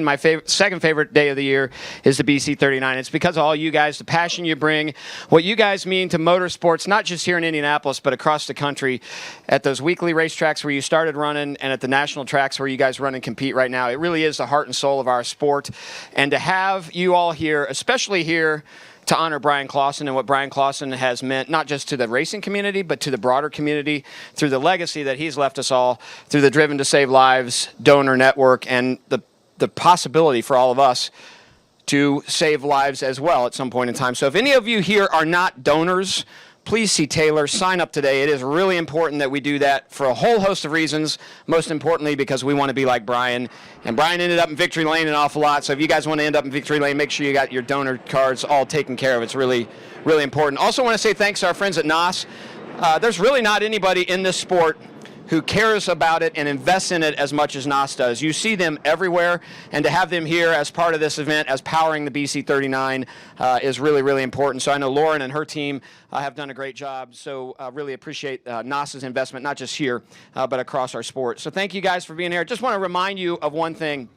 My second favorite day of the year is the BC39. It's because of all you guys, the passion you bring, what you guys mean to motorsports, not just here in Indianapolis, but across the country, at those weekly racetracks where you started running and at the national tracks where you guys run and compete right now. It really is the heart and soul of our sport. And to have you all here, especially here, to honor Brian Clausen and what Brian Clausen has meant, not just to the racing community, but to the broader community through the legacy that he's left us all, through the Driven to Save Lives donor network, and the possibility for all of us to save lives as well at some point in time. So if any of you here are not donors, please see Taylor. Sign up today. It is really important that we do that for a whole host of reasons, most importantly because we want to be like Brian. And Brian ended up in Victory Lane an awful lot, so if you guys want to end up in Victory Lane, make sure you got your donor cards all taken care of. It's really, really important. Also want to say thanks to our friends at NOS. There's really not anybody in this sport who cares about it and invests in it as much as NOS does. You see them everywhere, and to have them here as part of this event, as powering the BC39, is really, really important. So I know Lauren and her team have done a great job, so really appreciate NOS's investment, not just here, but across our sport. So thank you guys for being here. Just want to remind you of one thing.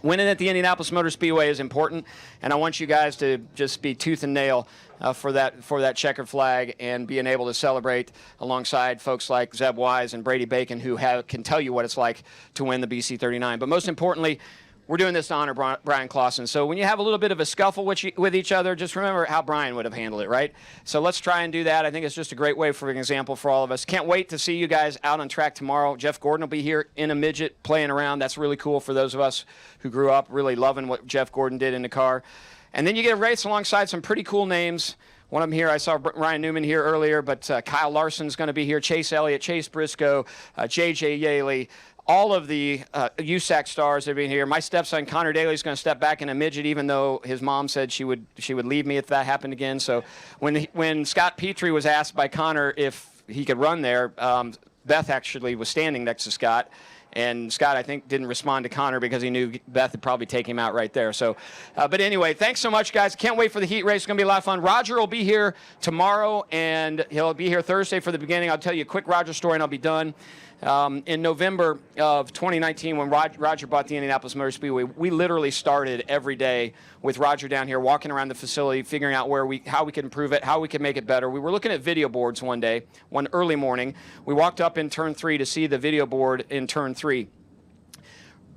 Winning at the Indianapolis Motor Speedway is important, and I want you guys to just be tooth and nail for that checkered flag and being able to celebrate alongside folks like Zeb Wise and Brady Bacon, who can tell you what it's like to win the BC39. But most importantly, we're doing this to honor Brian Clausen. So when you have a little bit of a scuffle with each other, just remember how Brian would have handled it, right? So let's try and do that. I think it's just a great way for an example for all of us. Can't wait to see you guys out on track tomorrow. Jeff Gordon will be here in a midget playing around. That's really cool for those of us who grew up really loving what Jeff Gordon did in the car. And then you get a race alongside some pretty cool names. One of them here, I saw Ryan Newman here earlier, but Kyle Larson's going to be here, Chase Elliott, Chase Briscoe, J.J. Yaley. All of the USAC stars that are being here. My stepson Connor Daly is going to step back in a midget, even though his mom said she would leave me if that happened again. So when Scott Petrie was asked by Connor if he could run there, Beth actually was standing next to Scott. And Scott, I think, didn't respond to Connor because he knew Beth would probably take him out right there. So, but anyway, thanks so much, guys. Can't wait for the heat race. It's going to be a lot of fun. Roger will be here tomorrow, and he'll be here Thursday for the beginning. I'll tell you a quick Roger story, and I'll be done. In November of 2019, when Roger bought the Indianapolis Motor Speedway, we literally started every day with Roger down here, walking around the facility, figuring out how we could improve it, how we could make it better. We were looking at video boards one day, one early morning. We walked up in turn 3 to see the video board in turn 3.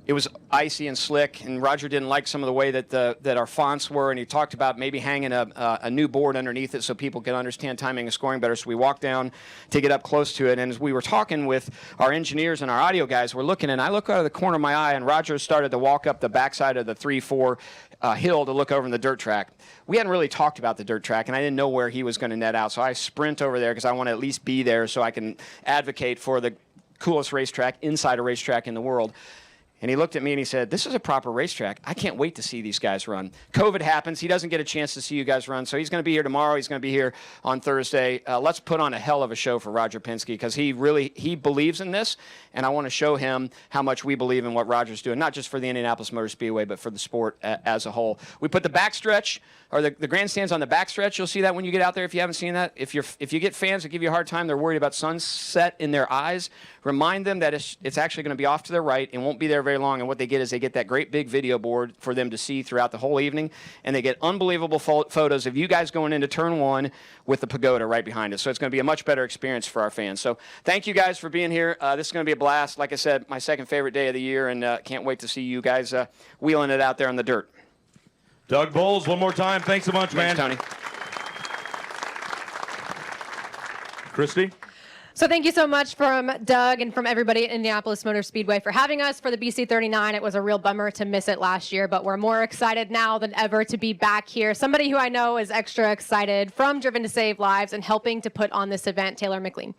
It was icy and slick, and Roger didn't like some of the way that our fonts were, and he talked about maybe hanging a new board underneath it so people could understand timing and scoring better. So we walked down to get up close to it, and as we were talking with our engineers and our audio guys, we're looking, and I look out of the corner of my eye, and Roger started to walk up the backside of the 3-4 hill to look over in the dirt track. We hadn't really talked about the dirt track, and I didn't know where he was going to net out, so I sprint over there because I want to at least be there so I can advocate for the coolest racetrack inside a racetrack in the world. And he looked at me and he said, "This is a proper racetrack. I can't wait to see these guys run." COVID happens. He doesn't get a chance to see you guys run. So he's going to be here tomorrow. He's going to be here on Thursday. Let's put on a hell of a show for Roger Penske because he believes in this. And I want to show him how much we believe in what Roger's doing, not just for the Indianapolis Motor Speedway, but for the sport as a whole. We put the backstretch, or the grandstands on the backstretch. You'll see that when you get out there if you haven't seen that. If you get fans that give you a hard time, they're worried about sunset in their eyes, remind them that it's actually going to be off to their right and won't be there very long. And what they get is they get that great big video board for them to see throughout the whole evening. And they get unbelievable photos of you guys going into turn 1 with the pagoda right behind us. So it's going to be a much better experience for our fans. So thank you guys for being here. This is going to be a blast. Like I said, my second favorite day of the year, and can't wait to see you guys wheeling it out there on the dirt. Doug Bowles, one more time. Thanks so much, man. Thanks, Tony. Christy? So thank you so much from Doug and from everybody at Indianapolis Motor Speedway for having us for the BC39. It was a real bummer to miss it last year, but we're more excited now than ever to be back here. Somebody who I know is extra excited from Driven to Save Lives and helping to put on this event, Taylor McLean.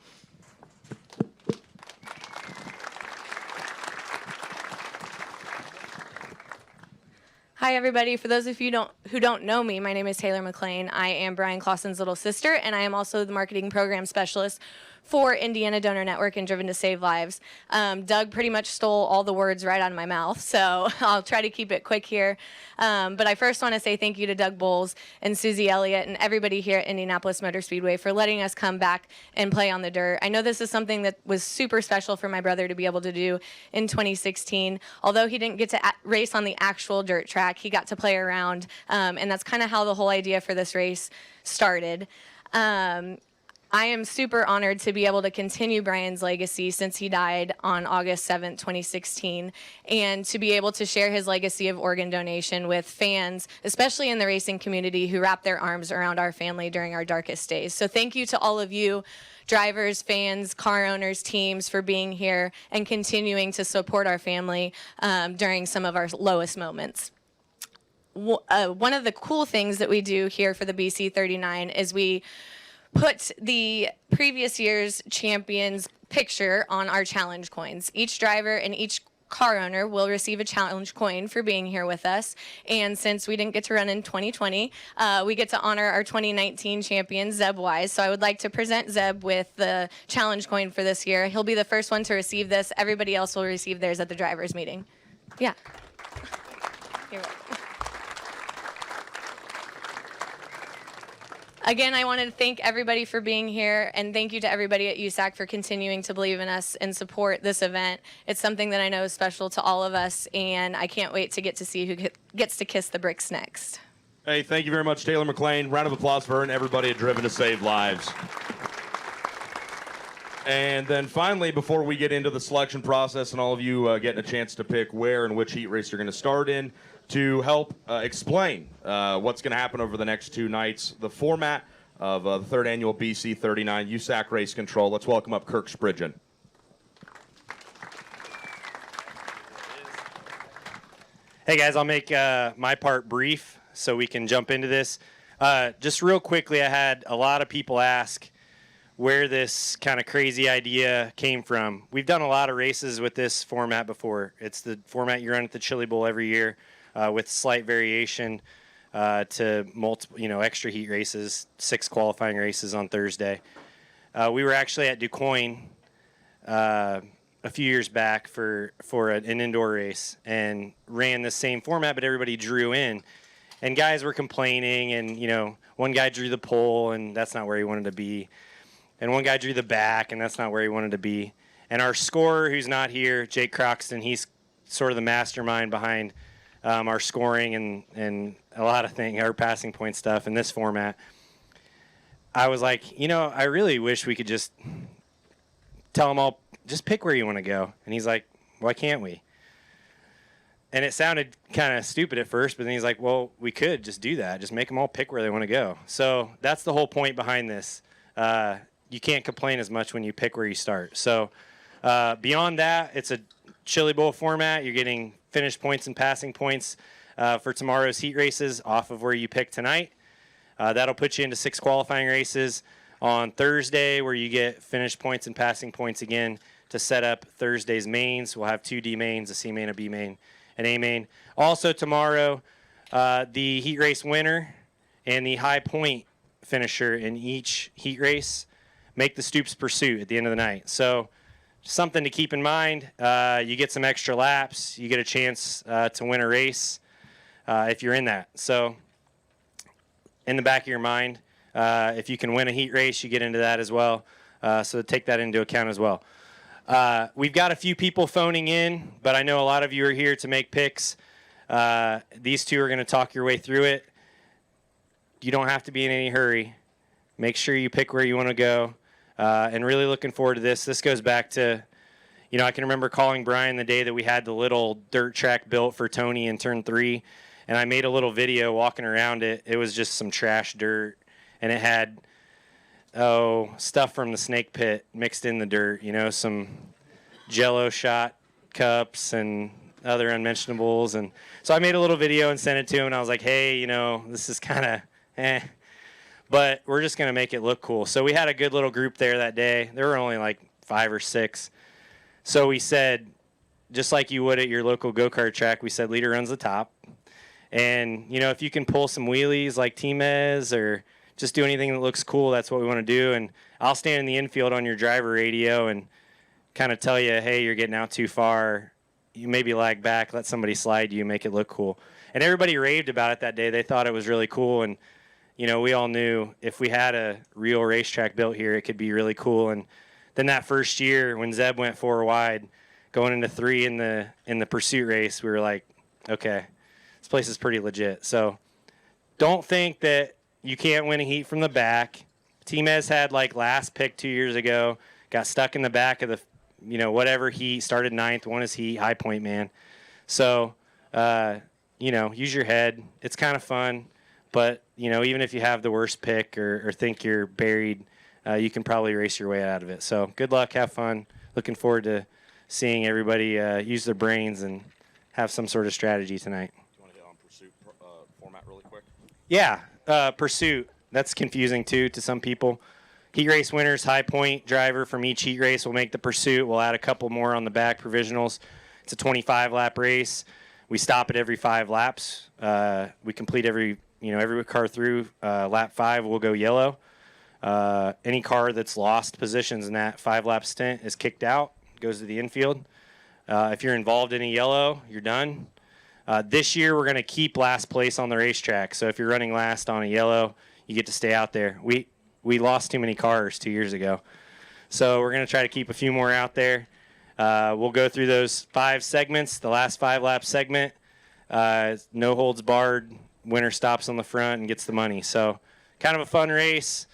Hi, everybody. For those of you who don't know me, my name is Taylor McLean. I am Brian Clausen's little sister, and I am also the marketing program specialist for Indiana Donor Network and Driven to Save Lives. Doug pretty much stole all the words right out of my mouth, so I'll try to keep it quick here. But I first want to say thank you to Doug Bowles and Susie Elliott and everybody here at Indianapolis Motor Speedway for letting us come back and play on the dirt. I know this is something that was super special for my brother to be able to do in 2016. Although he didn't get to race on the actual dirt track, he got to play around, and that's kind of how the whole idea for this race started. I am super honored to be able to continue Brian's legacy since he died on August 7th, 2016, and to be able to share his legacy of organ donation with fans, especially in the racing community, who wrap their arms around our family during our darkest days. So thank you to all of you, drivers, fans, car owners, teams, for being here and continuing to support our family during some of our lowest moments. One of the cool things that we do here for the BC39 is we put the previous year's champions picture on our challenge coins. Each driver and each car owner will receive a challenge coin for being here with us. And since we didn't get to run in 2020, we get to honor our 2019 champion, Zeb Wise. So I would like to present Zeb with the challenge coin for this year. He'll be the first one to receive this. Everybody else will receive theirs at the drivers' meeting. Yeah. You're welcome. Again, I wanted to thank everybody for being here, and thank you to everybody at USAC for continuing to believe in us and support this event. It's something that I know is special to all of us, and I can't wait to get to see who gets to kiss the bricks next. Hey, thank you very much, Taylor McLean. Round of applause for her and everybody at Driven to Save Lives. And then finally, before we get into the selection process and all of you getting a chance to pick where and which heat race you're going to start in, to help explain what's going to happen over the next 2 nights, the format of the 3rd annual BC39 USAC Race Control. Let's welcome up Kirk Spridgen. Hey guys, I'll make my part brief so we can jump into this. Just real quickly, I had a lot of people ask where this kind of crazy idea came from. We've done a lot of races with this format before. It's the format you run at the Chili Bowl every year with slight variation to multiple, extra heat races, 6 qualifying races on Thursday. We were actually at DuQuoin a few years back for an indoor race and ran the same format, but everybody drew in. And guys were complaining, and, one guy drew the pole, and that's not where he wanted to be. And one guy drew the back, and that's not where he wanted to be. And our scorer, who's not here, Jake Croxton, he's sort of the mastermind behind our scoring and a lot of things, our passing point stuff in this format. I was like, I really wish we could just tell them all, just pick where you want to go. And he's like, why can't we? And it sounded kind of stupid at first, but then he's like, well, we could just do that. Just make them all pick where they want to go. So that's the whole point behind this. You can't complain as much when you pick where you start. So beyond that, it's a Chili Bowl format. You're getting finished points and passing points for tomorrow's heat races off of where you pick tonight. That'll put you into 6 qualifying races on Thursday, where you get finished points and passing points again to set up Thursday's mains. We'll have 2 D mains, a C main, a B main, an A main. Also tomorrow, the heat race winner and the high point finisher in each heat race make the Stoops Pursuit at the end of the night. So something to keep in mind. You get some extra laps. You get a chance to win a race if you're in that. So in the back of your mind, if you can win a heat race, you get into that as well. So take that into account as well. We've got a few people phoning in, but I know a lot of you are here to make picks. These two are going to talk your way through it. You don't have to be in any hurry. Make sure you pick where you want to go. And really looking forward to this. This goes back to, I can remember calling Brian the day that we had the little dirt track built for Tony in turn 3. And I made a little video walking around it. It was just some trash dirt. And it had, stuff from the snake pit mixed in the dirt. Some Jell-O shot cups and other unmentionables. And so I made a little video and sent it to him. And I was like, hey, this is kind of but we're just going to make it look cool. So we had a good little group there that day. There were only like 5 or 6. So we said, just like you would at your local go-kart track, we said leader runs the top. And, if you can pull some wheelies like Timez or just do anything that looks cool. That's what we want to do. And I'll stand in the infield on your driver radio and kind of tell you, hey, you're getting out too far. You maybe lag back, let somebody slide you, make it look cool. And everybody raved about it that day. They thought it was really cool. And, you know, we all knew if we had a real racetrack built here, it could be really cool. And then that first year when Zeb went 4 wide, going into 3 in the pursuit race, we were like, okay, this place is pretty legit. So don't think that you can't win a heat from the back. Team had like last pick 2 years ago, got stuck in the back of the, you know, whatever heat, started 9th, won his heat, high point man. So, you know, use your head. It's kind of fun. But, you know, even if you have the worst pick or think you're buried, you can probably race your way out of it. So good luck, have fun. Looking forward to seeing everybody use their brains and have some sort of strategy tonight. Do you want to hit on pursuit format really quick? Yeah, pursuit. That's confusing, too, to some people. Heat race winners, high point driver from each heat race will make the pursuit. We'll add a couple more on the back, provisionals. It's a 25-lap race. We stop at every 5 laps. We complete every car through. Lap 5 will go yellow. Any car that's lost positions in that 5-lap stint is kicked out, goes to the infield. If you're involved in a yellow, you're done. This year, we're going to keep last place on the racetrack. So if you're running last on a yellow, you get to stay out there. We lost too many cars 2 years ago. So we're going to try to keep a few more out there. We'll go through those 5 segments, the last 5-lap segment. No holds barred. Winner stops on the front and gets the money. So kind of a fun race.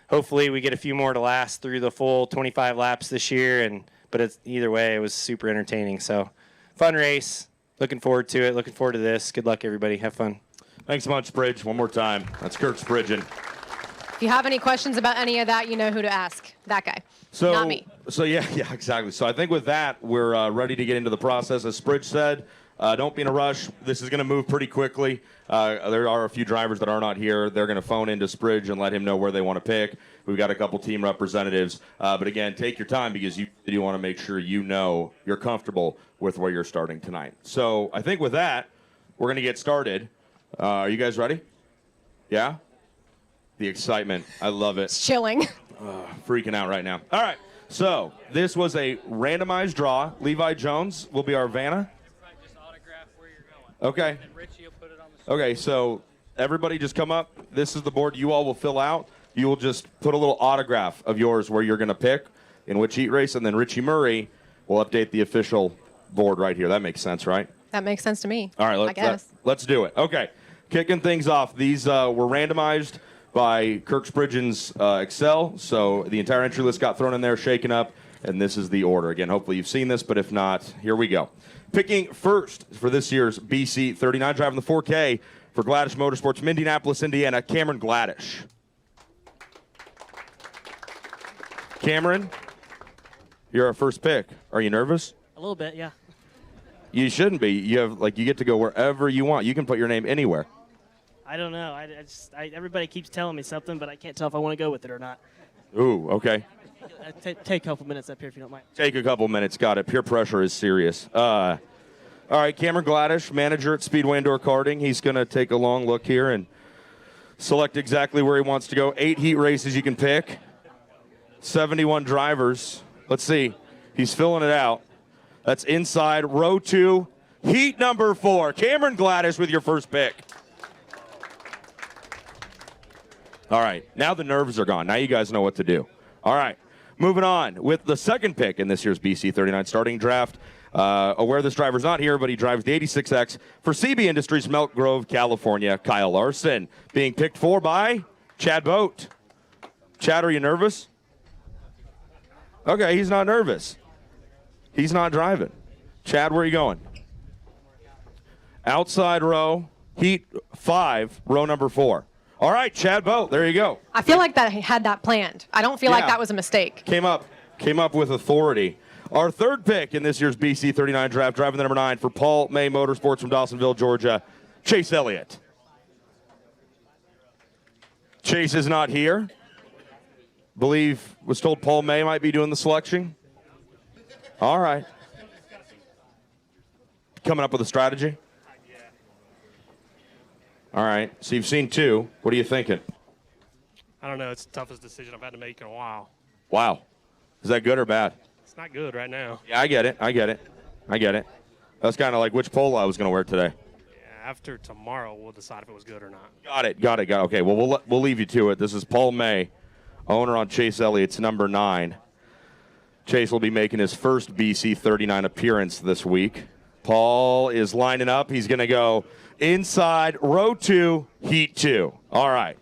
Hopefully we get a few more to last through the full 25 laps this year. But either way, it was super entertaining. So fun race. Looking forward to it. Looking forward to this. Good luck, everybody. Have fun. Thanks so much, Bridge. One more time. That's Kirk Spridgen. If you have any questions about any of that, you know who to ask. That guy. So, Not me. So yeah, exactly. So I think with that, we're ready to get into the process. As Spridge said, don't be in a rush. This is going to move pretty quickly. There are a few drivers that are not here. They're going to phone into Spridge and let him know where they want to pick. We've got a couple team representatives. But again, take your time because you want to make sure you know you're comfortable with where you're starting tonight. So I think with that, we're going to get started. Are you guys ready? Yeah? The excitement. I love it. It's chilling. Freaking out right now. All right. So this was a randomized draw. Levi Jones will be our Vanna. Just autograph where you're going. Okay. And Richie will put it on the screen. Okay, so everybody just come up. This is the board you all will fill out. You will just put a little autograph of yours where you're going to pick in which heat race, and then Richie Murray will update the official board right here. That makes sense, right? That makes sense to me. All right, I guess. let's do it. Okay, kicking things off. These were randomized by Kirk Spridgen's Excel, so the entire entry list got thrown in there, shaken up, and this is the order. Again, hopefully you've seen this, but if not, here we go. Picking first for this year's BC39, driving the 4K for Gladish Motorsports from Indianapolis, Indiana, Cameron Gladish. Cameron, you're our first pick. Are you nervous? A little bit, yeah. You shouldn't be. You get to go wherever you want. You can put your name anywhere. I don't know. Everybody keeps telling me something, but I can't tell if I want to go with it or not. Ooh, okay. Take a couple minutes up here if you don't mind. Take a couple minutes. Got it. Peer pressure is serious. All right, Cameron Gladish, manager at Speedway Indoor Karting. He's going to take a long look here and select exactly where he wants to go. 8 heat races you can pick. 71 drivers. Let's see. He's filling it out. That's inside row 2, heat number 4. Cameron Gladish with your first pick. All right, now the nerves are gone. Now you guys know what to do. All right, moving on with the second pick in this year's BC39 starting draft. Aware this driver's not here, but he drives the 86X for CB Industries, Milk Grove, California. Kyle Larson being picked for by Chad Boat. Chad, are you nervous? Okay, he's not nervous. He's not driving. Chad, where are you going? Outside row, heat 5, row number 4. All right, Chad Boat, there you go. I feel like that he had that planned. I don't feel like that was a mistake. Came up with authority. Our third pick in this year's BC39 draft, driving the number 9 for Paul May Motorsports from Dawsonville, Georgia, Chase Elliott. Chase is not here. Was told Paul May might be doing the selection. All right. Coming up with a strategy? All right. So you've seen 2. What are you thinking? I don't know. It's the toughest decision I've had to make in a while. Wow. Is that good or bad? It's not good right now. Yeah, I get it. That's kind of like which polo I was going to wear today. Yeah, after tomorrow, we'll decide if it was good or not. Got it. Okay, well, we'll leave you to it. This is Paul May, owner on Chase Elliott's number 9. Chase will be making his first BC39 appearance this week. Paul is lining up. He's going to go inside row 2, heat 2. All right.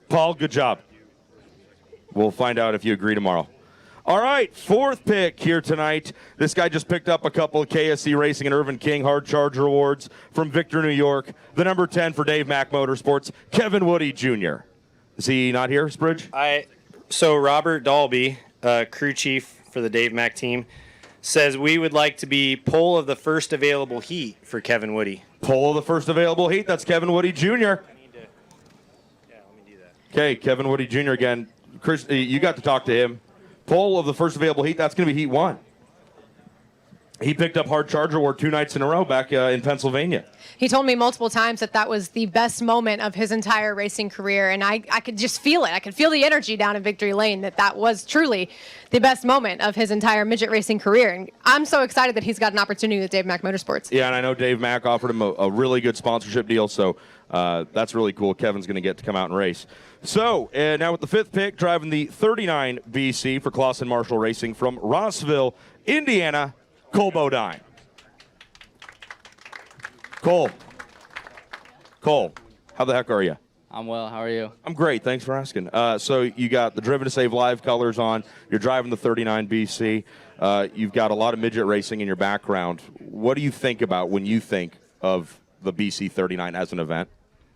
Paul, good job. We'll find out if you agree tomorrow. All right, 4th pick here tonight. This guy just picked up a couple of KSC Racing and Irvin King Hard Charger awards from Victor, New York. The number 10 for Dave Mack Motorsports, Kevin Woody Jr. Is he not here, Spridge? So Robert Dalby, crew chief for the Dave Mack team, says we would like to be pole of the first available heat for Kevin Woody. Pole of the first available heat. That's Kevin Woody Jr. Okay, Kevin Woody Jr. again. Chris, you got to talk to him. Pole of the first available heat. That's going to be heat 1. He picked up Hard Charger Award 2 nights in a row back in Pennsylvania. He told me multiple times that was the best moment of his entire racing career, and I could just feel it. I could feel the energy down in Victory Lane that was truly the best moment of his entire midget racing career. And I'm so excited that he's got an opportunity with Dave Mack Motorsports. Yeah, and I know Dave Mack offered him a really good sponsorship deal, so that's really cool. Kevin's going to get to come out and race. So, now with the 5th pick, driving the 39 BC for Clausen Marshall Racing from Rossville, Indiana, Cole Bodine. Cole, how the heck are you? I'm well. How are you? I'm great. Thanks for asking. So you got the Driven to Save Live colors on. You're driving the 39 BC. You've got a lot of midget racing in your background. What do you think about when you think of the BC 39 as an event?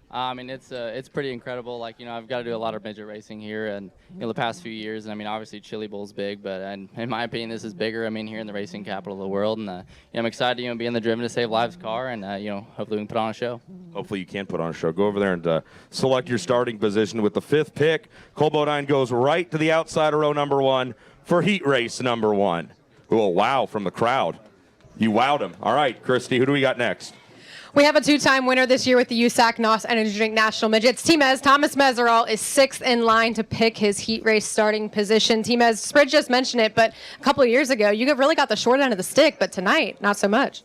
I mean, it's pretty incredible. Like, I've got to do a lot of midget racing here, and the past few years. And I mean, obviously, Chili Bowl's big, but in my opinion, this is bigger. I mean, here in the racing capital of the world, and I'm excited to be in the Driven to Save Lives car, and hopefully we can put on a show. Hopefully you can put on a show. Go over there and select your starting position with the 5th pick. Cole Bodine goes right to the outside of row number 1 for heat race number 1. Oh, wow, from the crowd. You wowed him. All right, Christy, who do we got next? We have a 2-time winner this year with the USAC NOS Energy Drink National Midgets. Thomas Meserol is 6th in line to pick his heat race starting position. Spridge just mentioned it, but a couple of years ago, you really got the short end of the stick, but tonight, not so much.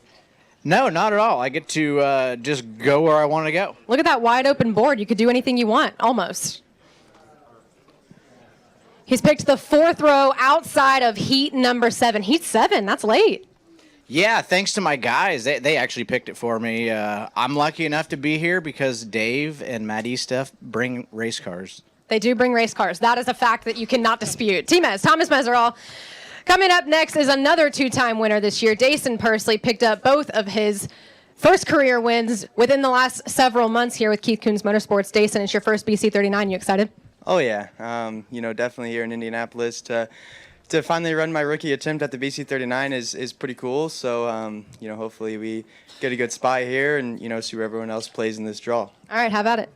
No, not at all. I get to just go where I want to go. Look at that wide open board. You could do anything you want, almost. He's picked the 4th row outside of heat number 7. Heat 7, that's late. Yeah, thanks to my guys. They actually picked it for me. I'm lucky enough to be here because Dave and Matt Eastuff bring race cars. They do bring race cars. That is a fact that you cannot dispute. Thomas Meserol. Coming up next is another 2-time winner this year. Dason Pursley picked up both of his first career wins within the last several months here with Keith Kunz Motorsports. Dason, it's your first BC39. You excited? Oh, yeah. Definitely here in Indianapolis to finally run my rookie attempt at the BC39 is pretty cool. So, hopefully we get a good spot here and, see where everyone else plays in this draw. All right, how about it?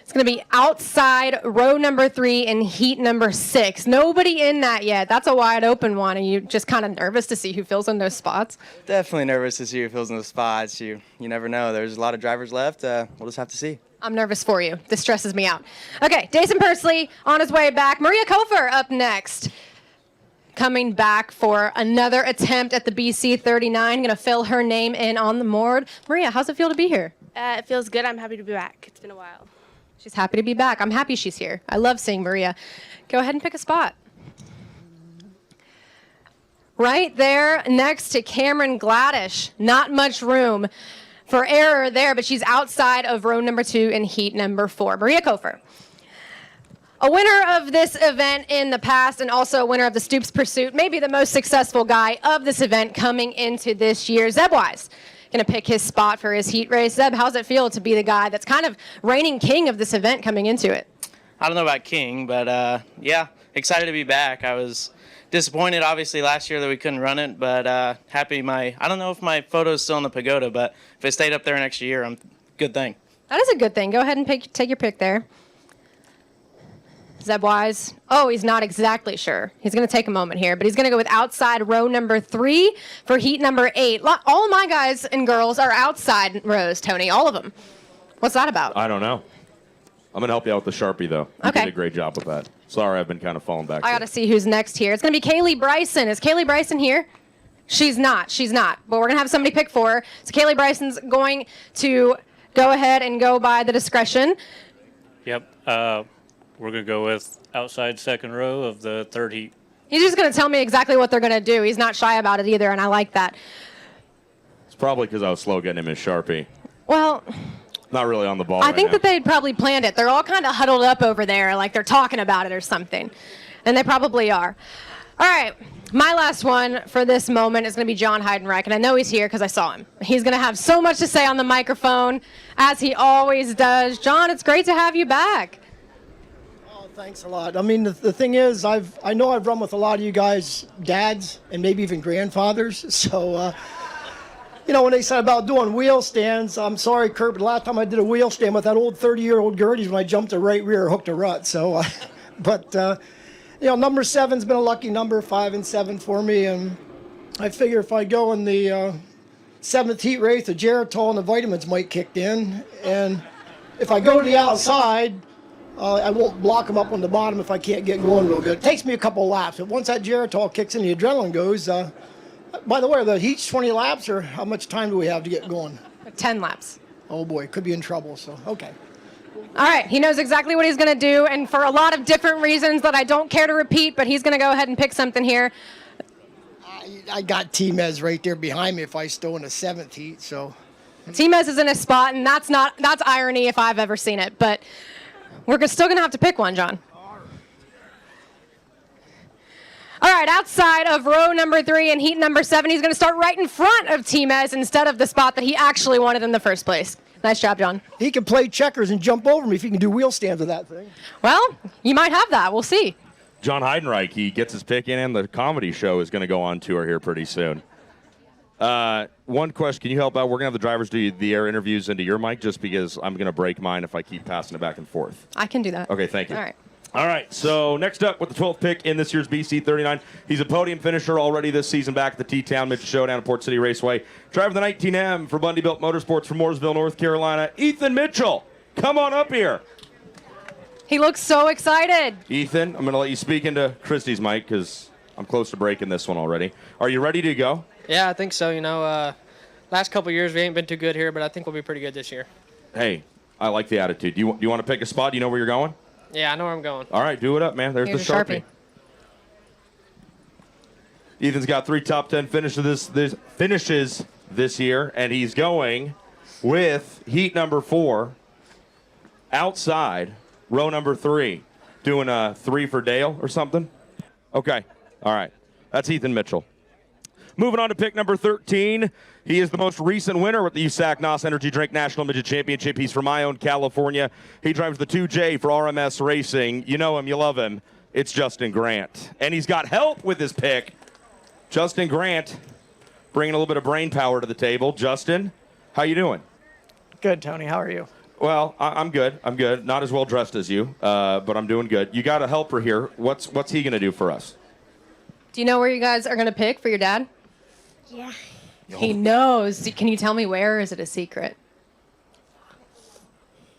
It's going to be outside row number 3 in heat number 6. Nobody in that yet. That's a wide open one. Are you just kind of nervous to see who fills in those spots? Definitely nervous to see who fills in those spots. You never know. There's a lot of drivers left. We'll just have to see. I'm nervous for you. This stresses me out. Okay, Dason Pursley on his way back. Maria Kofer up next. Coming back for another attempt at the BC39. Going to fill her name in on the board. Maria, how's it feel to be here? It feels good. I'm happy to be back. It's been a while. She's happy to be back. I'm happy she's here. I love seeing Maria. Go ahead and pick a spot. Right there next to Cameron Gladish. Not much room for error there, but she's outside of row number 2 in heat number 4. Maria Kofer. A winner of this event in the past and also a winner of the Stoops Pursuit, maybe the most successful guy of this event coming into this year. Zeb Wise going to pick his spot for his heat race. Zeb, how's it feel to be the guy that's kind of reigning king of this event coming into it? I don't know about king, but yeah, excited to be back. I was disappointed, obviously, last year that we couldn't run it, but happy I don't know if my photo's still in the pagoda, but if it stayed up there next year, good thing. That is a good thing. Go ahead and take your pick there. Zeb Wise. Oh, he's not exactly sure. He's going to take a moment here, but he's going to go with outside row number 3 for heat number 8. All of my guys and girls are outside rows, Tony, all of them. What's that about? I don't know. I'm going to help you out with the Sharpie, though. You Okay. did a great job with that. Sorry, I've been kind of falling back. I got to see who's next here. It's going to be Kaylee Bryson. Is Kaylee Bryson here? She's not. She's not. But we're going to have somebody pick for her. So Kaylee Bryson's going to go ahead and go by the discretion. Yep. We're going to go with outside second row of the third heat. He's just going to tell me exactly what they're going to do. He's not shy about it either, and I like that. It's probably because I was slow getting him his Sharpie. Well, Not really on the ball I right think now. that they'd probably planned it. They're all kind of huddled up over there, like they're talking about it or something. And they probably are. All right. My last one for this moment is going to be John Heidenreich, and I know he's here because I saw him. He's going to have so much to say on the microphone, as he always does. John, it's great to have you back. Oh, thanks a lot. I mean, the thing is, I know I've run with a lot of you guys, dads, and maybe even grandfathers. So, when they said about doing wheel stands, I'm sorry, Kurt, but the last time I did a wheel stand with that old 30-year-old Gertie's when I jumped the right rear, hooked a rut. So, number 7's been a lucky number, 5 and 7 for me. And I figure if I go in the 7th heat race, the Geritol and the vitamins might kick in. And if I go to the outside, I won't block them up on the bottom if I can't get going real good. It takes me a couple laps, but once that Geritol kicks in, the adrenaline goes. By the way, the heat's 20 laps, or how much time do we have to get going? 10 laps. Oh boy, could be in trouble, so okay. All right, he knows exactly what he's going to do, and for a lot of different reasons that I don't care to repeat, but he's going to go ahead and pick something here. I got T-Mez right there behind me if I still in the 7th heat, so. T-Mez is in a spot, and that's irony if I've ever seen it, but we're still going to have to pick one, John. All right, outside of row number 3 and heat number 7, he's going to start right in front of T-Mez instead of the spot that he actually wanted in the first place. Nice job, John. He can play checkers and jump over me if he can do wheel stands with that thing. Well, you might have that. We'll see. John Heidenreich, he gets his pick in, and the comedy show is going to go on tour here pretty soon. One question, can you help out? We're going to have the drivers do the air interviews into your mic just because I'm going to break mine if I keep passing it back and forth. I can do that. Okay, thank you. All right. All right, so next up with the 12th pick in this year's BC39, he's a podium finisher already this season back at the T-Town Midget Showdown at Port City Raceway. Driving the 19M for Bundy Built Motorsports from Mooresville, North Carolina, Ethan Mitchell. Come on up here. He looks so excited. Ethan, I'm going to let you speak into Christy's mic because I'm close to breaking this one already. Are you ready to go? Yeah, I think so. Last couple years we ain't been too good here, but I think we'll be pretty good this year. Hey, I like the attitude. Do you want to pick a spot? Do you know where you're going? Yeah, I know where I'm going. All right, do it up, man. There's Here's the your Sharpie. Ethan's got 3 top 10 finishes this year, and he's going with heat number 4 outside row number 3. Doing a 3 for Dale or something? Okay. All right. That's Ethan Mitchell. Moving on to pick number 13. He is the most recent winner with the USAC NOS Energy Drink National Midget Championship. He's from my own California. He drives the 2J for RMS Racing. You know him, you love him. It's Justin Grant. And he's got help with his pick. Justin Grant bringing a little bit of brain power to the table. Justin, how you doing? Good, Tony. How are you? Well, I'm good. I'm good. Not as well dressed as you, but I'm doing good. You got a helper here. What's he going to do for us? Do you know where you guys are going to pick for your dad? Yeah. He knows. Can you tell me where, or is it a secret?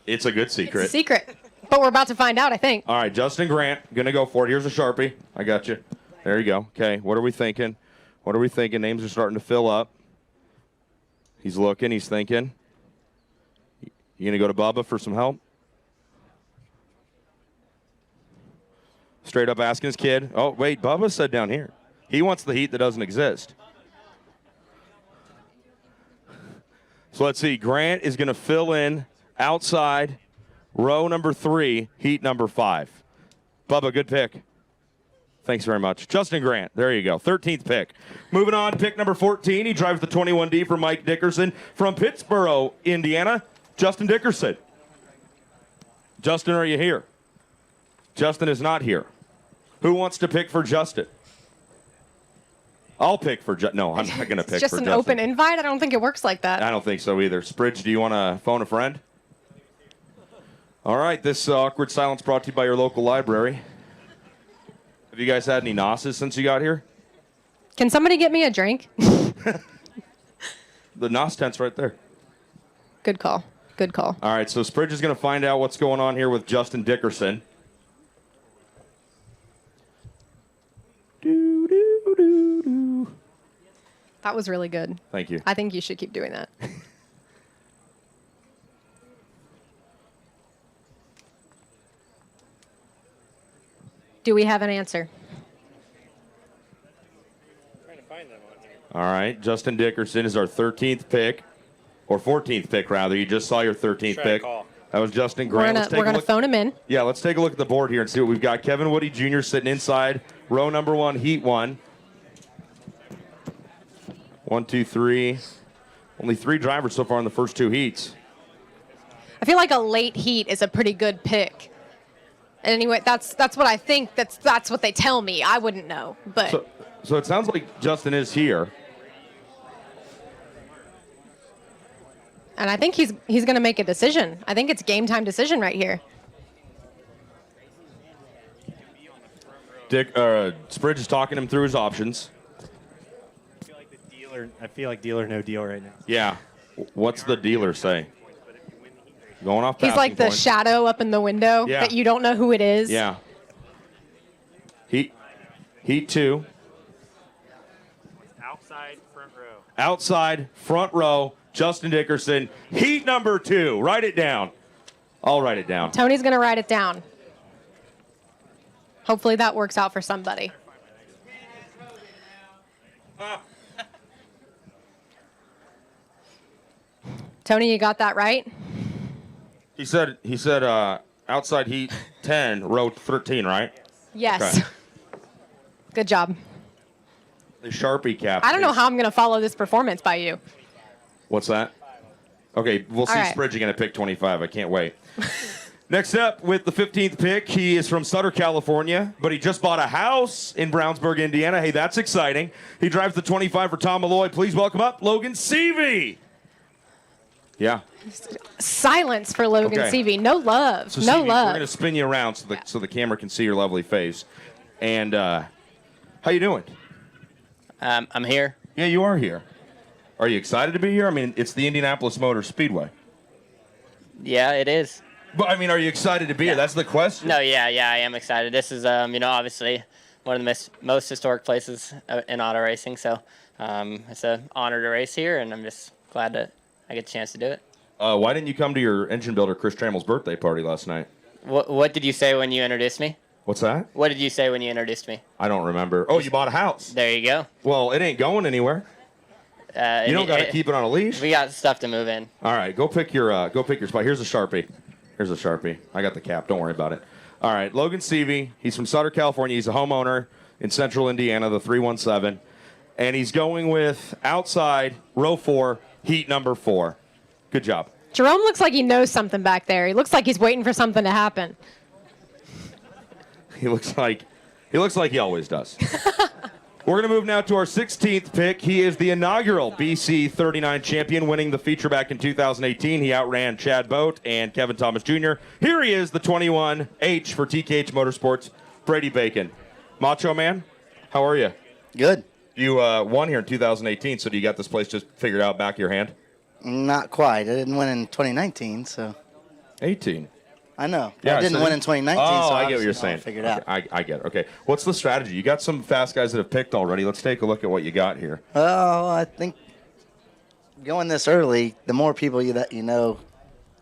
It's a good secret. It's a secret. But we're about to find out, I think. All right, Justin Grant, going to go for it. Here's a Sharpie. I got you. There you go. Okay, what are we thinking? What are we thinking? Names are starting to fill up. He's looking. He's thinking. You going to go to Bubba for some help? Straight up asking his kid. Oh, wait, Bubba said down here. He wants the heat that doesn't exist. So let's see. Grant is going to fill in outside row number 3, heat number 5. Bubba, good pick. Thanks very much. Justin Grant, there you go. 13th pick. Moving on, pick number 14. He drives the 21D for Mike Dickerson from Pittsboro, Indiana. Justin Dickerson. Justin, are you here? Justin is not here. Who wants to pick for Justin? I'll pick for Justin. No, I'm not going to pick for Justin. It's just an open invite? I don't think it works like that. I don't think so either. Spridge, do you want to phone a friend? All right, this awkward silence brought to you by your local library. Have you guys had any NOSes since you got here? Can somebody get me a drink? The NOS tent's right there. Good call. Good call. All right, so Spridge is going to find out what's going on here with Justin Dickerson. That was really good. Thank you. I think you should keep doing that. Do we have an answer? All right, Justin Dickerson is our 13th pick, or 14th pick, rather. You just saw your 13th pick. That was Justin Grant. We're gonna phone him in. Yeah, let's take a look at the board here and see what we've got. Kevin Woody Jr. sitting inside, row number 1, heat 1. 1, 2, 3. Only 3 drivers so far in the first 2 heats. I feel like a late heat is a pretty good pick. Anyway, that's what I think. That's what they tell me. I wouldn't know, but So it sounds like Justin is here. and I think he's going to make a decision. I think it's game time decision right here. Spridge is talking him through his options. I feel like deal or no deal right now. Yeah. What's the dealer say? Going off He's passing like the points. shadow up in the window Yeah. that you don't know who it is. Yeah. Heat 2. Outside front row. Outside, front row, Justin Dickerson. Heat number 2. Write it down. I'll write it down. Tony's going to write it down. Hopefully that works out for somebody. Tony, you got that right? He said outside heat 10, row 13, right? Yes. Okay. Good job. The Sharpie cap. I don't know how I'm going to follow this performance by you. What's that? Okay, we'll see All right. Spridge going to pick 25. I can't wait. Next up, with the 15th pick, he is from Sutter, California, but he just bought a house in Brownsburg, Indiana. Hey, that's exciting. He drives the 25 for Tom Malloy. Please welcome up Logan Seavey. Yeah. Silence for Logan Okay. Seavey. No love. So no Seavey, we're love. going to spin you around so the camera can see your lovely face. And how you doing? I'm here. Yeah, you are here. Are you excited to be here? I mean, it's the Indianapolis Motor Speedway. Yeah, it is. But I mean, are you excited to be here? That's the question. No, yeah, I am excited. This is, obviously one of the most historic places in auto racing. So it's an honor to race here, and I'm just glad that I get a chance to do it. Why didn't you come to your engine builder Chris Trammell's birthday party last night? What did you say when you introduced me? What's that? What did you say when you introduced me? I don't remember. Oh, you bought a house. There you go. Well, it ain't going anywhere. You don't got to keep it on a leash. We got stuff to move in. All right, go pick your spot. Here's a Sharpie. Here's a Sharpie. I got the cap. Don't worry about it. All right, Logan Seavey. He's from Sutter, California. He's a homeowner in Central Indiana, the 317, and he's going with outside row 4, heat number 4. Good job. Jerome looks like he knows something back there. He looks like he's waiting for something to happen. He looks like he always does. We're going to move now to our 16th pick. He is the inaugural BC39 champion, winning the feature back in 2018. He outran Chad Boat and Kevin Thomas Jr. Here he is, the 21H for TKH Motorsports, Brady Bacon. Macho Man, how are you? Good. You won here in 2018, so do you got this place just figured out back of your hand? Not quite. I didn't win in 2019, so. 18. I know. Yeah, I didn't so win in 2019, Oh, so I get what you're obviously saying. I figured out. I get it. Okay. What's the strategy? You got some fast guys that have picked already. Let's take a look at what you got here. Oh, I think going this early, the more people that you know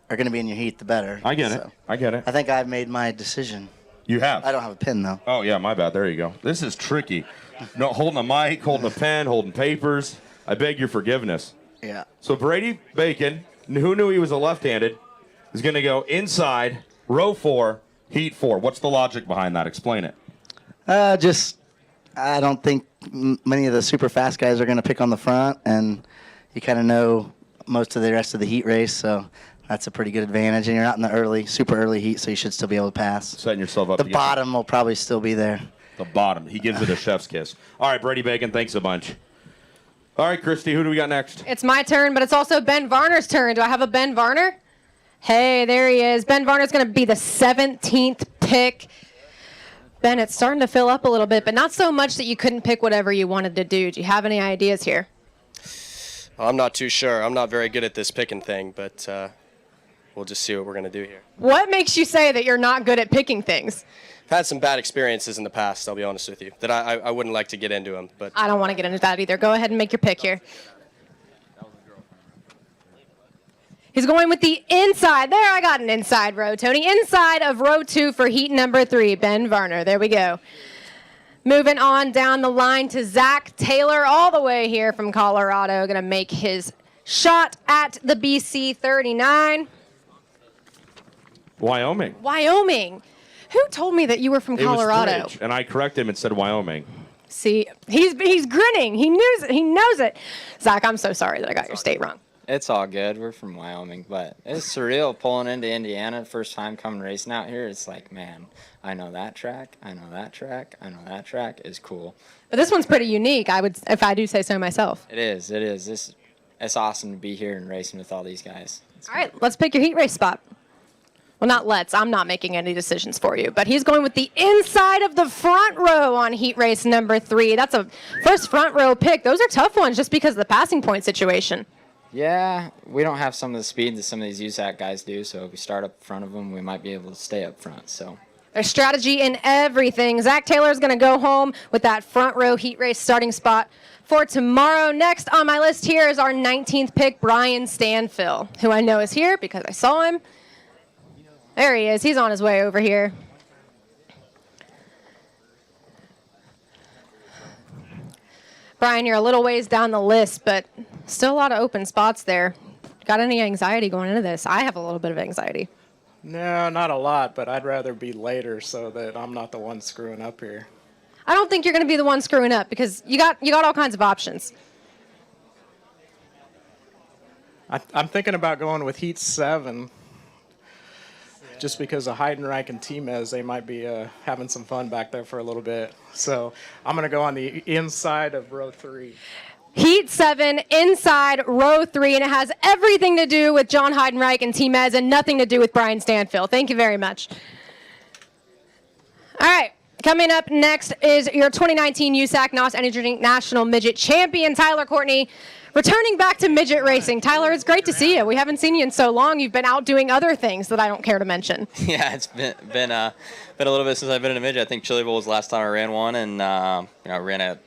are going to be in your heat, the better. I get it. I get it. I think I've made my decision. You have? I don't have a pin, though. Oh, yeah, my bad. There you go. This is tricky. No, holding a mic, holding a pen, holding papers. I beg your forgiveness. Yeah. So Brady Bacon, who knew he was a left-handed, is going to go inside, row 4, heat 4. What's the logic behind that? Explain it. I don't think many of the super fast guys are going to pick on the front, and you kind of know most of the rest of the heat race, so that's a pretty good advantage. And you're not in the super early heat, so you should still be able to pass. Setting yourself up. The bottom will probably still be there. The bottom. He gives it a chef's kiss. All right, Brady Bacon, thanks a bunch. All right, Christy, who do we got next? It's my turn, but it's also Ben Varner's turn. Do I have a Ben Varner? Hey, there he is. Ben Varner's going to be the 17th pick. Ben, it's starting to fill up a little bit, but not so much that you couldn't pick whatever you wanted to do. Do you have any ideas here? I'm not too sure. I'm not very good at this picking thing, but we'll just see what we're going to do here. What makes you say that you're not good at picking things? I've had some bad experiences in the past, I'll be honest with you, that I wouldn't like to get into them. But I don't want to get into that either. Go ahead and make your pick here. He's going with the inside. There, I got an inside row, Tony. Inside of row 2 for heat number 3, Ben Varner. There we go. Moving on down the line to Zach Taylor, all the way here from Colorado. Going to make his shot at the BC39. Wyoming. Wyoming. Who told me that you were from Colorado? It was Bridge, and I corrected him and said Wyoming. See, he's grinning. He knows it. He knows it. Zach, I'm so sorry that I got your state wrong. It's all good. We're from Wyoming, but it's surreal pulling into Indiana. First time coming racing out here. It's like, man, I know that track. I know that track. I know that track is cool. But this one's pretty unique. I would, if I do say so myself. It is. It is. It's awesome to be here and racing with all these guys. All right, let's pick your heat race spot. Well, not let's. I'm not making any decisions for you. But he's going with the inside of the front row on heat race number 3. That's a first front row pick. Those are tough ones just because of the passing point situation. Yeah, we don't have some of the speed that some of these USAC guys do, so if we start up front of them, we might be able to stay up front. So there's strategy in everything. Zach Taylor's going to go home with that front row heat race starting spot for tomorrow. Next on my list here is our 19th pick, Brian Stanfill, who I know is here because I saw him. There he is. He's on his way over here. Brian, you're a little ways down the list, but still a lot of open spots there. Got any anxiety going into this? I have a little bit of anxiety. No, not a lot, but I'd rather be later so that I'm not the one screwing up here. I don't think you're going to be the one screwing up because you got all kinds of options. I'm thinking about going with Heat 7. Just because of Heidenreich and Timez, they might be having some fun back there for a little bit. So I'm going to go on the inside of row 3. Heat 7, inside row 3, and it has everything to do with John Heidenreich and Timez and nothing to do with Brian Stanfill. Thank you very much. All right, coming up next is your 2019 USAC NOS Energy Drink National Midget Champion, Tyler Courtney, returning back to midget racing. Tyler, it's great to see you. We haven't seen you in so long. You've been out doing other things that I don't care to mention. Yeah, it's been a little bit since I've been in a midget. I think Chili Bowl was the last time I ran one, and I ran a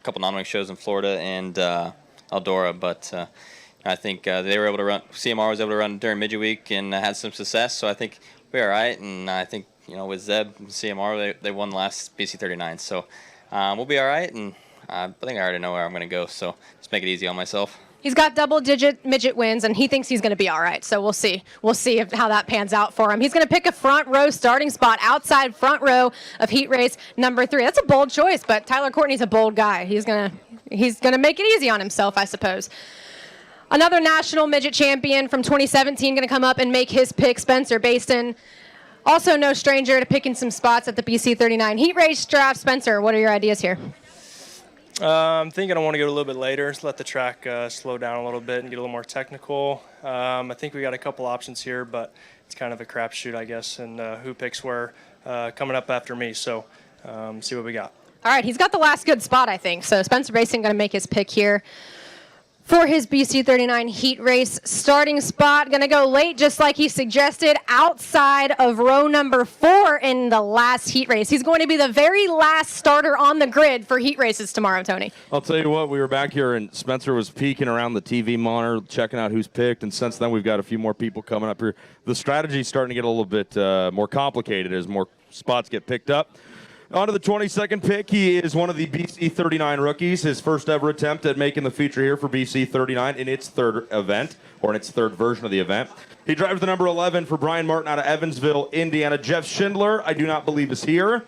couple non-wing shows in Florida and Eldora. But I think they were able to run. CMR was able to run during midget week and had some success. So I think we're all right. And I think with Zeb and CMR, they won the last BC39. So we'll be all right. And I think I already know where I'm going to go. So just make it easy on myself. He's got double-digit midget wins, and he thinks he's going to be all right. So we'll see. We'll see how that pans out for him. He's going to pick a front row starting spot, outside front row of heat race number 3. That's a bold choice, but Tyler Courtney's a bold guy. He's gonna make it easy on himself, I suppose. Another national midget champion from 2017 going to come up and make his pick, Spencer Baston. Also no stranger to picking some spots at the BC39 heat race draft. Spencer, what are your ideas here? I'm thinking I want to go a little bit later, just let the track slow down a little bit and get a little more technical. I think we got a couple options here, but it's kind of a crapshoot, I guess, and who picks where coming up after me. So see what we got. All right, he's got the last good spot, I think. So Spencer Basin going to make his pick here for his BC39 heat race starting spot. Going to go late, just like he suggested, outside of row number 4 in the last heat race. He's going to be the very last starter on the grid for heat races tomorrow, Tony. I'll tell you what, we were back here and Spencer was peeking around the TV monitor, checking out who's picked, and since then we've got a few more people coming up here. The strategy's starting to get a little bit more complicated as more spots get picked up. On to the 22nd pick. He is one of the BC39 rookies. His first ever attempt at making the feature here for BC39 in its third event, or in its third version of the event. He drives the number 11 for Brian Martin out of Evansville, Indiana. Jeff Schindler, I do not believe, is here.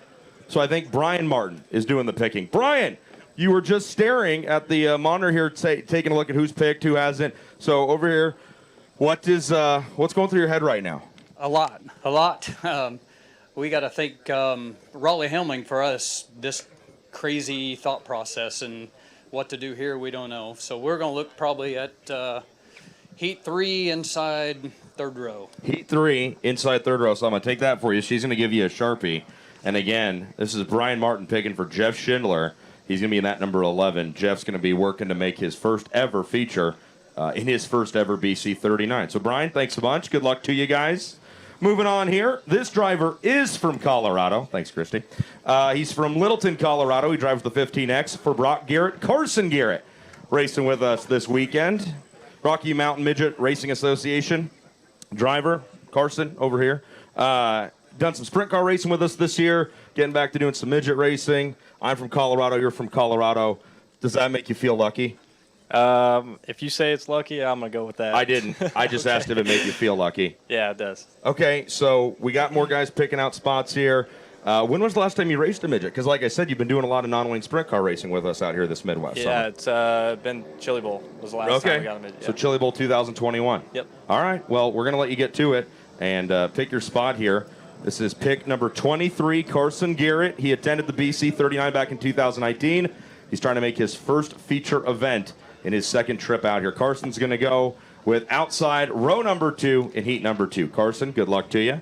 So I think Brian Martin is doing the picking. Brian, you were just staring at the monitor here, taking a look at who's picked, who hasn't. So over here, what's going through your head right now? A lot. We got to think Raleigh Helming for us, this crazy thought process and what to do here, we don't know. So we're going to look probably at Heat 3 inside third row. Heat 3 inside third row. So I'm going to take that for you. She's going to give you a Sharpie. And again, this is Brian Martin picking for Jeff Schindler. He's going to be in that number 11. Jeff's going to be working to make his first ever feature in his first ever BC39. So, Brian, thanks a bunch. Good luck to you guys. Moving on here, this driver is from Colorado. Thanks, Christy. He's from Littleton, Colorado. He drives the 15X for Brock Garrett. Carson Garrett racing with us this weekend. Rocky Mountain Midget Racing Association driver, Carson, over here. Done some sprint car racing with us this year, getting back to doing some midget racing. I'm from Colorado. You're from Colorado. Does that make you feel lucky? If you say it's lucky, I'm going to go with that. I didn't. I just asked if it made you feel lucky. Yeah, it does. Okay, so we got more guys picking out spots here. When was the last time you raced a midget? Because like I said, you've been doing a lot of non-wing sprint car racing with us out here this Midwest. Yeah, it's been Chili Bowl was the last time we got a midget. So Chili Bowl 2021. Yep. All right, well, we're going to let you get to it and pick your spot here. This is pick number 23, Carson Garrett. He attended the BC39 back in 2019. He's trying to make his first feature event in his second trip out here. Carson's going to go with outside row number 2 in heat number 2. Carson, good luck to you.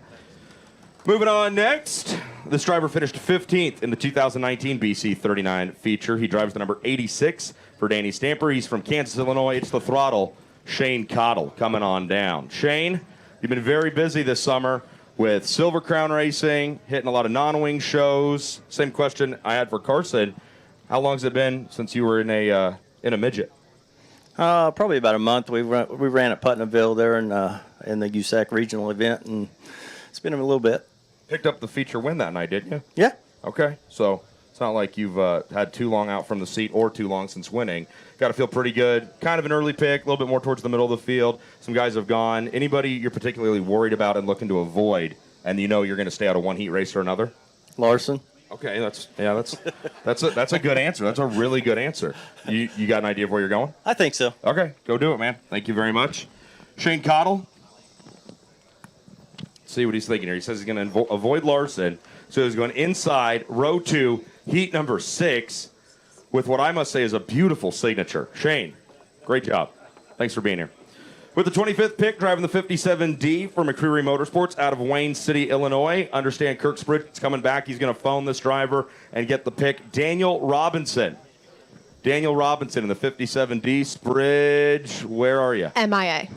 Moving on next, this driver finished 15th in the 2019 BC39 feature. He drives the number 86 for Danny Stamper. He's from Kansas, Illinois. It's the throttle, Shane Cottle, coming on down. Shane, you've been very busy this summer with Silver Crown Racing, hitting a lot of non-wing shows. Same question I had for Carson. How long has it been since you were in a midget? Probably about a month. We ran at Putnamville there in the USAC regional event, and it's been a little bit. Picked up the feature win that night, didn't you? Yeah. Okay, so it's not like you've had too long out from the seat or too long since winning. Got to feel pretty good. Kind of an early pick, a little bit more towards the middle of the field. Some guys have gone. Anybody you're particularly worried about and looking to avoid, and you know you're going to stay out of one heat race or another? Larson. Okay, that's a good answer. That's a really good answer. You got an idea of where you're going? I think so. Okay, go do it, man. Thank you very much. Shane Cottle. Let's see what he's thinking here. He says he's going to avoid Larson. So he's going inside, row 2, heat number 6, with what I must say is a beautiful signature. Shane, great job. Thanks for being here. With the 25th pick, driving the 57D for McCreary Motorsports out of Wayne City, Illinois. Understand Kirk Spridge is coming back. He's going to phone this driver and get the pick. Daniel Robinson. Daniel Robinson in the 57D. Spridge, where are you? MIA.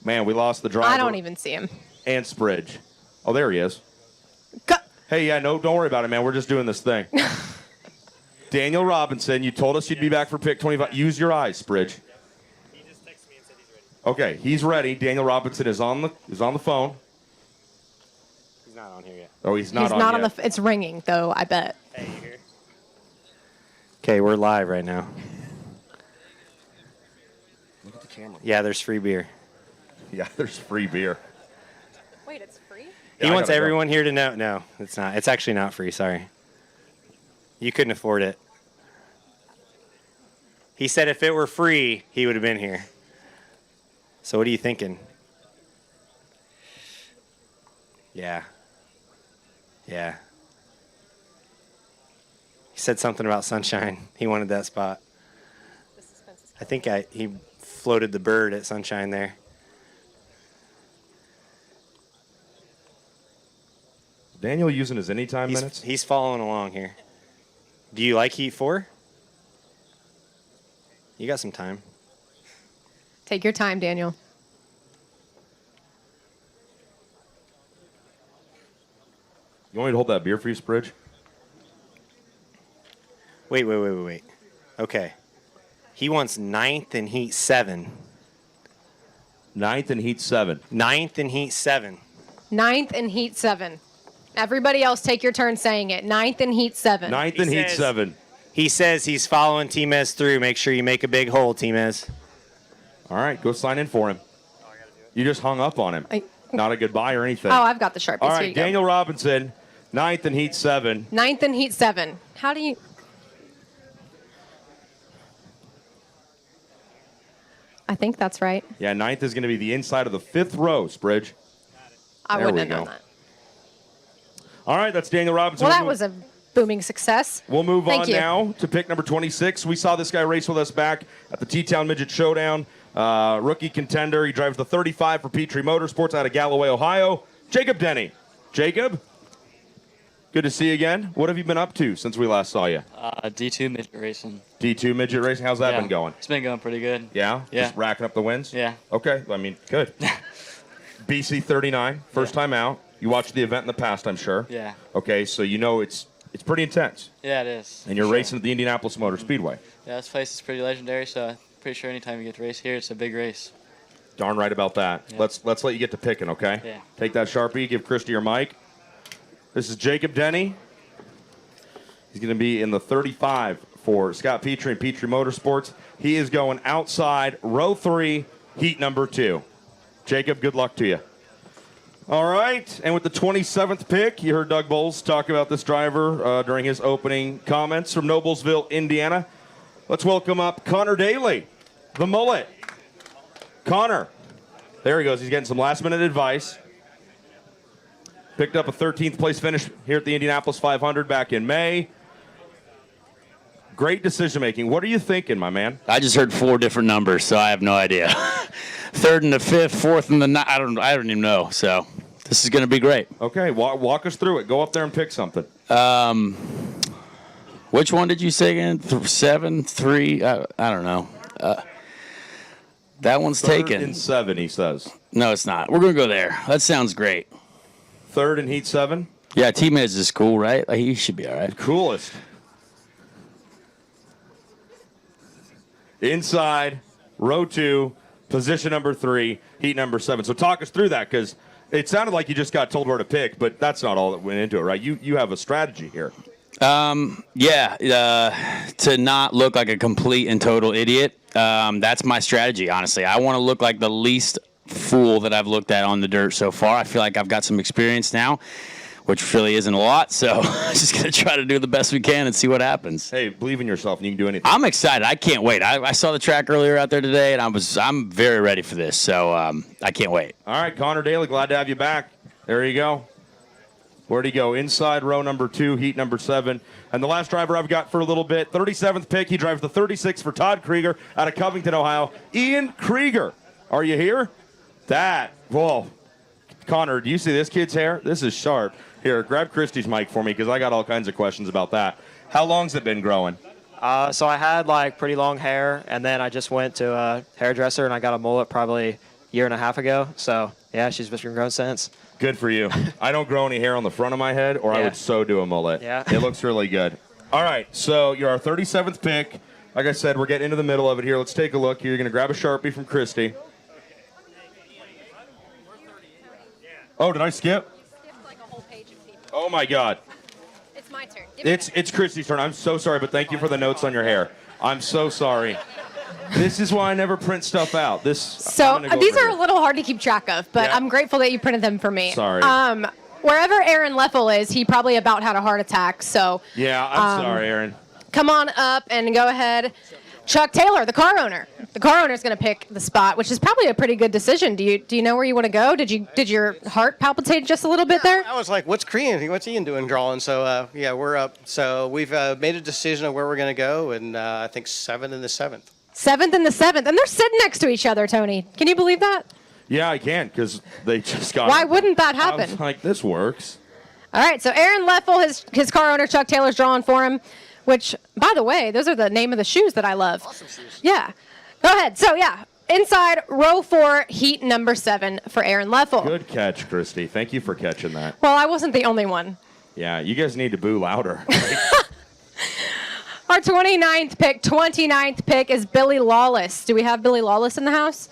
Man, we lost the driver. I don't even see him. And Spridge. Oh, there he is. Hey, yeah, no, don't worry about it, man. We're just doing this thing. Daniel Robinson, you told us you'd be back for pick 25. Use your eyes, Spridge. Okay, he's ready. Daniel Robinson is on the phone. He's not on here yet. Oh, he's not He's on not yet. on the. It's ringing though. I bet. Hey, you here? Okay, we're live right now. Look at the camera. Yeah, there's free beer. Yeah, there's free beer. Wait, it's free? He wants everyone here to know. No, it's not. It's actually not free. Sorry. You couldn't afford it. He said if it were free, he would have been here. So what are you thinking? Yeah. Yeah. He said something about Sunshine. He wanted that spot. I think he floated the bird at Sunshine there. Daniel using his anytime minutes? He's following along here. Do you like Heat 4? You got some time. Take your time, Daniel. You want me to hold that beer for you, Spridge? Wait. Okay. He wants 9th in Heat 7. 9th in Heat 7. 9th in Heat 7. 9th in Heat 7. Everybody else take your turn saying it. 9th in Heat 7. 9th in Heat 7. He says he's following T-Mez through. Make sure you make a big hole, T-Mez. All right, go sign in for him. You just hung up on him. Not a goodbye or anything. Oh, I've got the Sharpies. All Here right, you go. Daniel Robinson, 9th in Heat 7. 9th in Heat 7. How do you... I think that's right. Yeah, 9th is going to be the inside of the 5th row, Spridge. I There wouldn't we have known go. that. All right, that's Daniel Robinson. Well, that was a booming success. We'll move Thank on you. now to pick number 26. We saw this guy race with us back at the T-Town Midget Showdown. Rookie contender. He drives the 35 for Petrie Motorsports out of Galloway, Ohio. Jacob Denny. Jacob, Good to see you again. What have you been up to since we last saw you? D2 midget racing. D2 midget racing. How's that been going? It's been going pretty good. Yeah? Yeah. Just racking up the wins? Yeah. Okay. I mean, good. BC39, first time out. You watched the event in the past, I'm sure. Yeah. Okay, so you know it's pretty intense. Yeah, it is. And you're racing at the Indianapolis Motor Speedway. Yeah, this place is pretty legendary, so I'm pretty sure anytime you get to race here, it's a big race. Darn right about that. Yeah. Let's let you get to picking, okay? Yeah. Take that Sharpie, give Christy your mic. This is Jacob Denny. He's going to be in the 35 for Scott Petrie and Petrie Motorsports. He is going outside row 3, heat number 2. Jacob, good luck to you. All right, and with the 27th pick, you heard Doug Bowles talk about this driver during his opening comments from Noblesville, Indiana. Let's welcome up Connor Daly, the mullet. Connor, there he goes. He's getting some last-minute advice. Picked up a 13th place finish here at the Indianapolis 500 back in May. Great decision-making. What are you thinking, my man? I just heard 4 different numbers, so I have no idea. 3rd and the 5th, 4th and the 9th. I don't even know. So this is going to be great. Okay, walk us through it. Go up there and pick something. Which one did you say again? 7, 3. I don't know. That one's 3rd taken. and 7, he says. No, it's not. We're going to go there. That sounds great. 3rd and heat 7? Yeah, T-Miz is cool, right? Like, he should be all right. Coolest. Inside, row 2, position number 3, heat number 7. So talk us through that, because it sounded like you just got told where to pick, but that's not all that went into it, right? You have a strategy here. To not look like a complete and total idiot. That's my strategy, honestly. I want to look like the least fool that I've looked at on the dirt so far. I feel like I've got some experience now, which really isn't a lot, so I'm just going to try to do the best we can and see what happens. Hey, believe in yourself and you can do anything. I'm excited. I can't wait. I saw the track earlier out there today, and I'm very ready for this, so I can't wait. All right, Connor Daly, glad to have you back. There you go. Where'd he go? Inside row number 2, heat number 7. And the last driver I've got for a little bit, 37th pick. He drives the 36 for Todd Krieger out of Covington, Ohio. Ian Krieger, are you here? Whoa. Connor, do you see this kid's hair? This is sharp. Here, grab Christy's mic for me because I got all kinds of questions about that. How long's it been growing? So I had pretty long hair, and then I just went to a hairdresser and I got a mullet probably a year and a half ago. So yeah, she's been grown since. Good for you. I don't grow any hair on the front of my head, or I would so do a mullet. Yeah. It looks really good. All right, so you're our 37th pick. Like I said, we're getting into the middle of it here. Let's take a look here. You're going to grab a Sharpie from Christy. Oh, did I skip? Oh, my God. It's my turn. It's Christy's turn. I'm so sorry, but thank you for the notes on your hair. I'm so sorry. This is why I never print stuff out. So these are a little hard to keep track of, but I'm grateful that you printed them for me. Sorry. Wherever Aaron Leffel is, he probably about had a heart attack. So yeah, I'm sorry, Aaron. Come on up and go ahead. Chuck Taylor, the car owner. The car owner is going to pick the spot, which is probably a pretty good decision. Do you know where you want to go? Did your heart palpitate just a little bit there? I was like, what's Ian doing drawing? So yeah, we're up. So we've made a decision of where we're going to go, and I think 7th and the 7th. 7th and the 7th, and they're sitting next to each other, Tony. Can you believe that? Yeah, I can, because they just got. Why wouldn't that happen? I was like, this works. All right, so Aaron Leffel, his car owner, Chuck Taylor's drawing for him, which, by the way, those are the name of the shoes that I love. Awesome shoes. Yeah. Go ahead. So, yeah, inside row 4, heat number 7 for Aaron Leffel. Good catch, Christy. Thank you for catching that. Well, I wasn't the only one. Yeah, you guys need to boo louder. Our 29th pick is Billy Lawless. Do we have Billy Lawless in the house?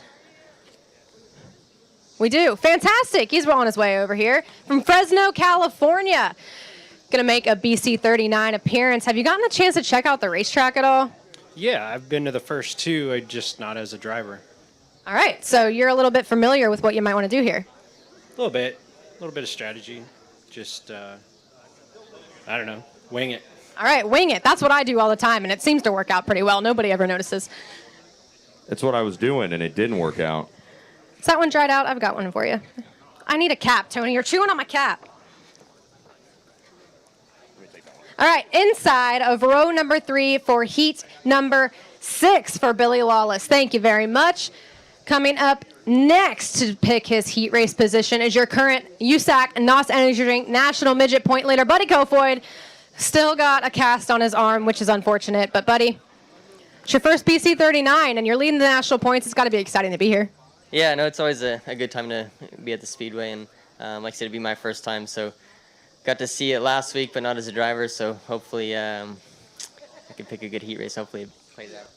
We do. Fantastic. He's on his way over here from Fresno, California. Going to make a BC39 appearance. Have you gotten a chance to check out the racetrack at all? Yeah, I've been to the first 2, just not as a driver. All right. So you're a little bit familiar with what you might want to do here. A little bit of strategy. Just, I don't know, wing it. All right, wing it. That's what I do all the time, and it seems to work out pretty well. Nobody ever notices. That's what I was doing, and it didn't work out. Is that one dried out? I've got one for you. I need a cap, Tony. You're chewing on my cap. All right, inside of row number 3 for heat number 6 for Billy Lawless. Thank you very much. Coming up next to pick his heat race position is your current USAC NOS Energy Drink National Midget Point Leader, Buddy Kofoid. Still got a cast on his arm, which is unfortunate. But, Buddy, it's your first BC39, and you're leading the national points. It's got to be exciting to be here. Yeah, no, it's always a good time to be at the Speedway, and like I said, it'd be my first time. So got to see it last week, but not as a driver. So hopefully I can pick a good heat race. Hopefully it plays out.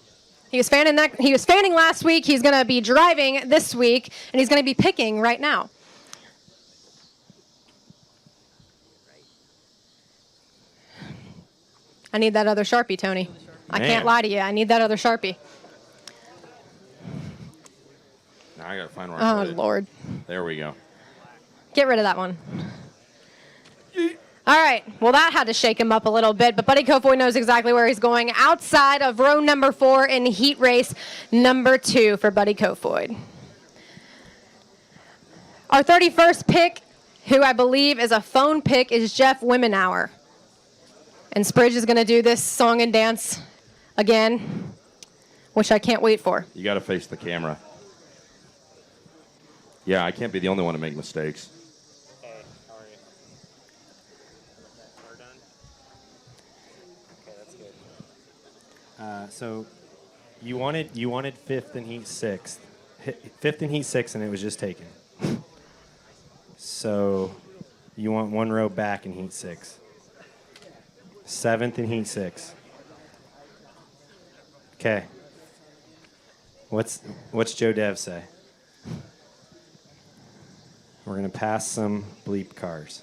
He was fanning last week. He's going to be driving this week, and he's going to be picking right now. I need that other Sharpie, Tony. I can't lie to you. I need that other Sharpie. Now I got to find where I put it. Lord. There we go. Get rid of that one. All right. Well, that had to shake him up a little bit, but Buddy Kofoid knows exactly where he's going. Outside of row number 4 in heat race number 2 for Buddy Kofoid. Our 31st pick, who I believe is a phone pick, is Jeff Wimenauer. And Spridge is going to do this song and dance again, which I can't wait for. You got to face the camera. Yeah, I can't be the only one to make mistakes. Hey, how are you? We're done? Okay, that's good. So you wanted 5th and heat 6th. 5th and heat 6th, and it was just taken. So you want 1 row back in heat 6. 7th in heat 6. Okay. What's Joe Dev say? We're going to pass some bleep cars.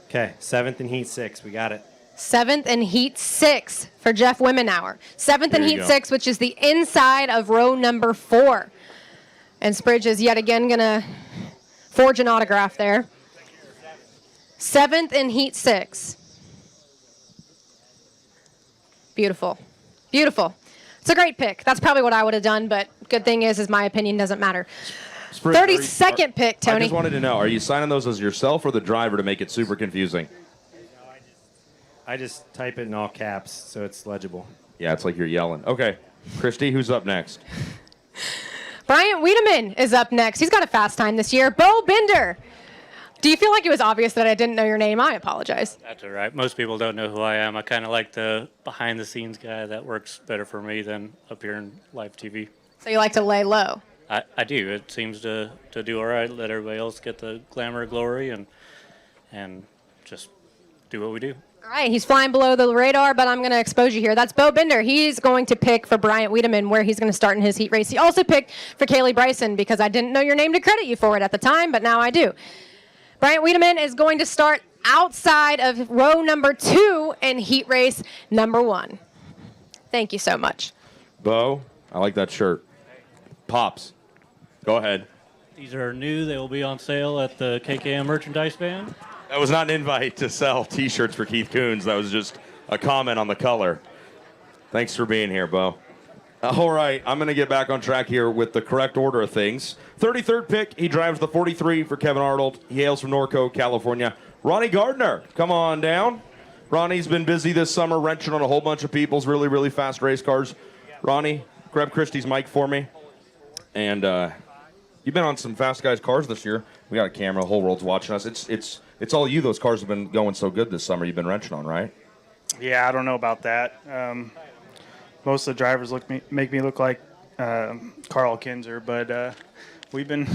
Okay, 7th in heat 6. We got it. 7th in heat 6 for Jeff Wimenauer. 7th in heat 6, which is the inside of row number 4. And Spridge is yet again going to forge an autograph there. 7th in heat 6. Beautiful. Beautiful. It's a great pick. That's probably what I would have done, but good thing is my opinion doesn't matter. 32nd pick, Tony. I just wanted to know, are you signing those as yourself or the driver to make it super confusing? I just type it in all caps so it's legible. Yeah, it's like you're yelling. Okay, Christy, who's up next? Bryant Wiedemann is up next. He's got a fast time this year. Bo Binder. Do you feel like it was obvious that I didn't know your name? I apologize. That's all right. Most people don't know who I am. I kind of like the behind-the-scenes guy. That works better for me than up here in live TV. So you like to lay low? I do. It seems to do all right. Let everybody else get the glamour, glory, and just do what we do. All right, he's flying below the radar, but I'm going to expose you here. That's Bo Binder. He's going to pick for Bryant Wiedemann where he's going to start in his heat race. He also picked for Kaylee Bryson because I didn't know your name to credit you for it at the time, but now I do. Bryant Wiedemann is going to start outside of row number 2 in heat race number 1. Thank you so much. Bo, I like that shirt. Pops, go ahead. These are new. They will be on sale at the KKM merchandise van. That was not an invite to sell T-shirts for Keith Coons. That was just a comment on the color. Thanks for being here, Bo. All right, I'm going to get back on track here with the correct order of things. 33rd pick, he drives the 43 for Kevin Arnold. He hails from Norco, California. Ronnie Gardner, come on down. Ronnie's been busy this summer wrenching on a whole bunch of people's really, really fast race cars. Ronnie, grab Christie's mic for me. And you've been on some fast guys' cars this year. We got a camera, the whole world's watching us. It's all you. Those cars have been going so good this summer. You've been wrenching on, right? Yeah, I don't know about that. Most of the drivers make me look like Carl Kinzer, but we've been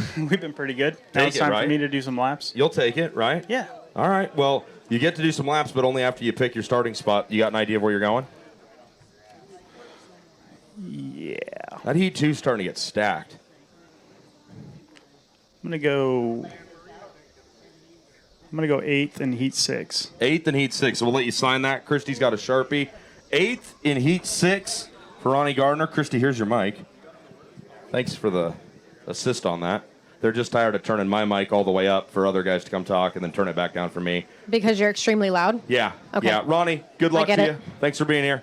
pretty good. Now it's time for me to do some laps. You'll take it, right? Yeah. All right. Well, you get to do some laps, but only after you pick your starting spot. You got an idea of where you're going? Yeah. That heat 2's starting to get stacked. I'm gonna go 8th in heat 6. 8th in heat 6. So we'll let you sign that. Christy's got a Sharpie. 8th in heat 6 for Ronnie Gardner. Christy, here's your mic. Thanks for the assist on that. They're just tired of turning my mic all the way up for other guys to come talk and then turn it back down for me. Because you're extremely loud? Yeah. Okay. Yeah. Ronnie, good luck to you. Thanks for being here.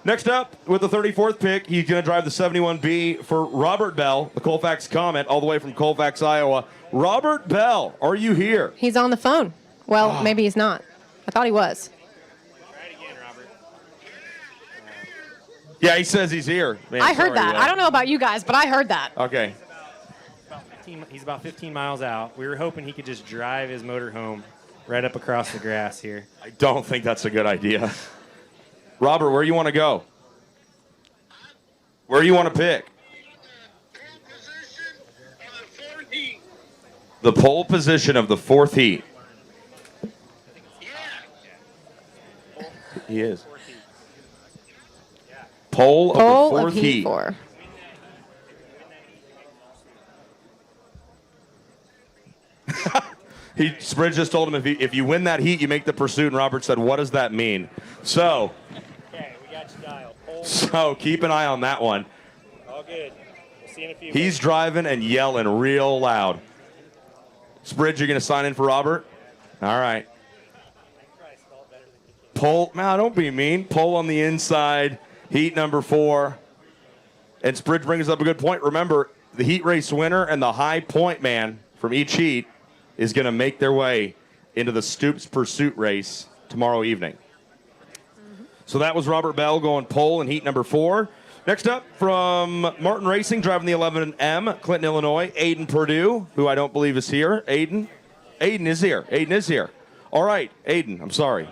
Next up, with the 34th pick, he's going to drive the 71B for Robert Bell, the Colfax Comet, all the way from Colfax, Iowa. Robert Bell, are you here? He's on the phone. Well, maybe he's not. I thought he was. Yeah, he says he's here. Man, I heard sorry, that. I don't know about you guys, but I heard that. Okay. He's about 15 miles out. We were hoping he could just drive his motor home right up across the grass here. I don't think that's a good idea. Robert, where you want to go? Where you want to pick? The pole position of the fourth heat. He is. Pole of the fourth heat. Spridge just told him if you win that heat, you make the pursuit. And Robert said, "What does that mean?" So, Okay, we got you dialed. so keep an eye on that one. All good. We'll see you in a few He's minutes. driving and yelling real loud. Spridge, you're going to sign in for Robert? All right. Pole, no, don't be mean. Pole on the inside, heat number 4. And Spridge brings up a good point. Remember, the heat race winner and the high point man from each heat is going to make their way into the Stoops Pursuit race tomorrow evening. So that was Robert Bell going pole in heat number 4. Next up from Martin Racing, driving the 11M, Clinton, Illinois, Aiden Purdue, who I don't believe is here. Aiden is here. Aiden is here. All right, Aiden, I'm sorry.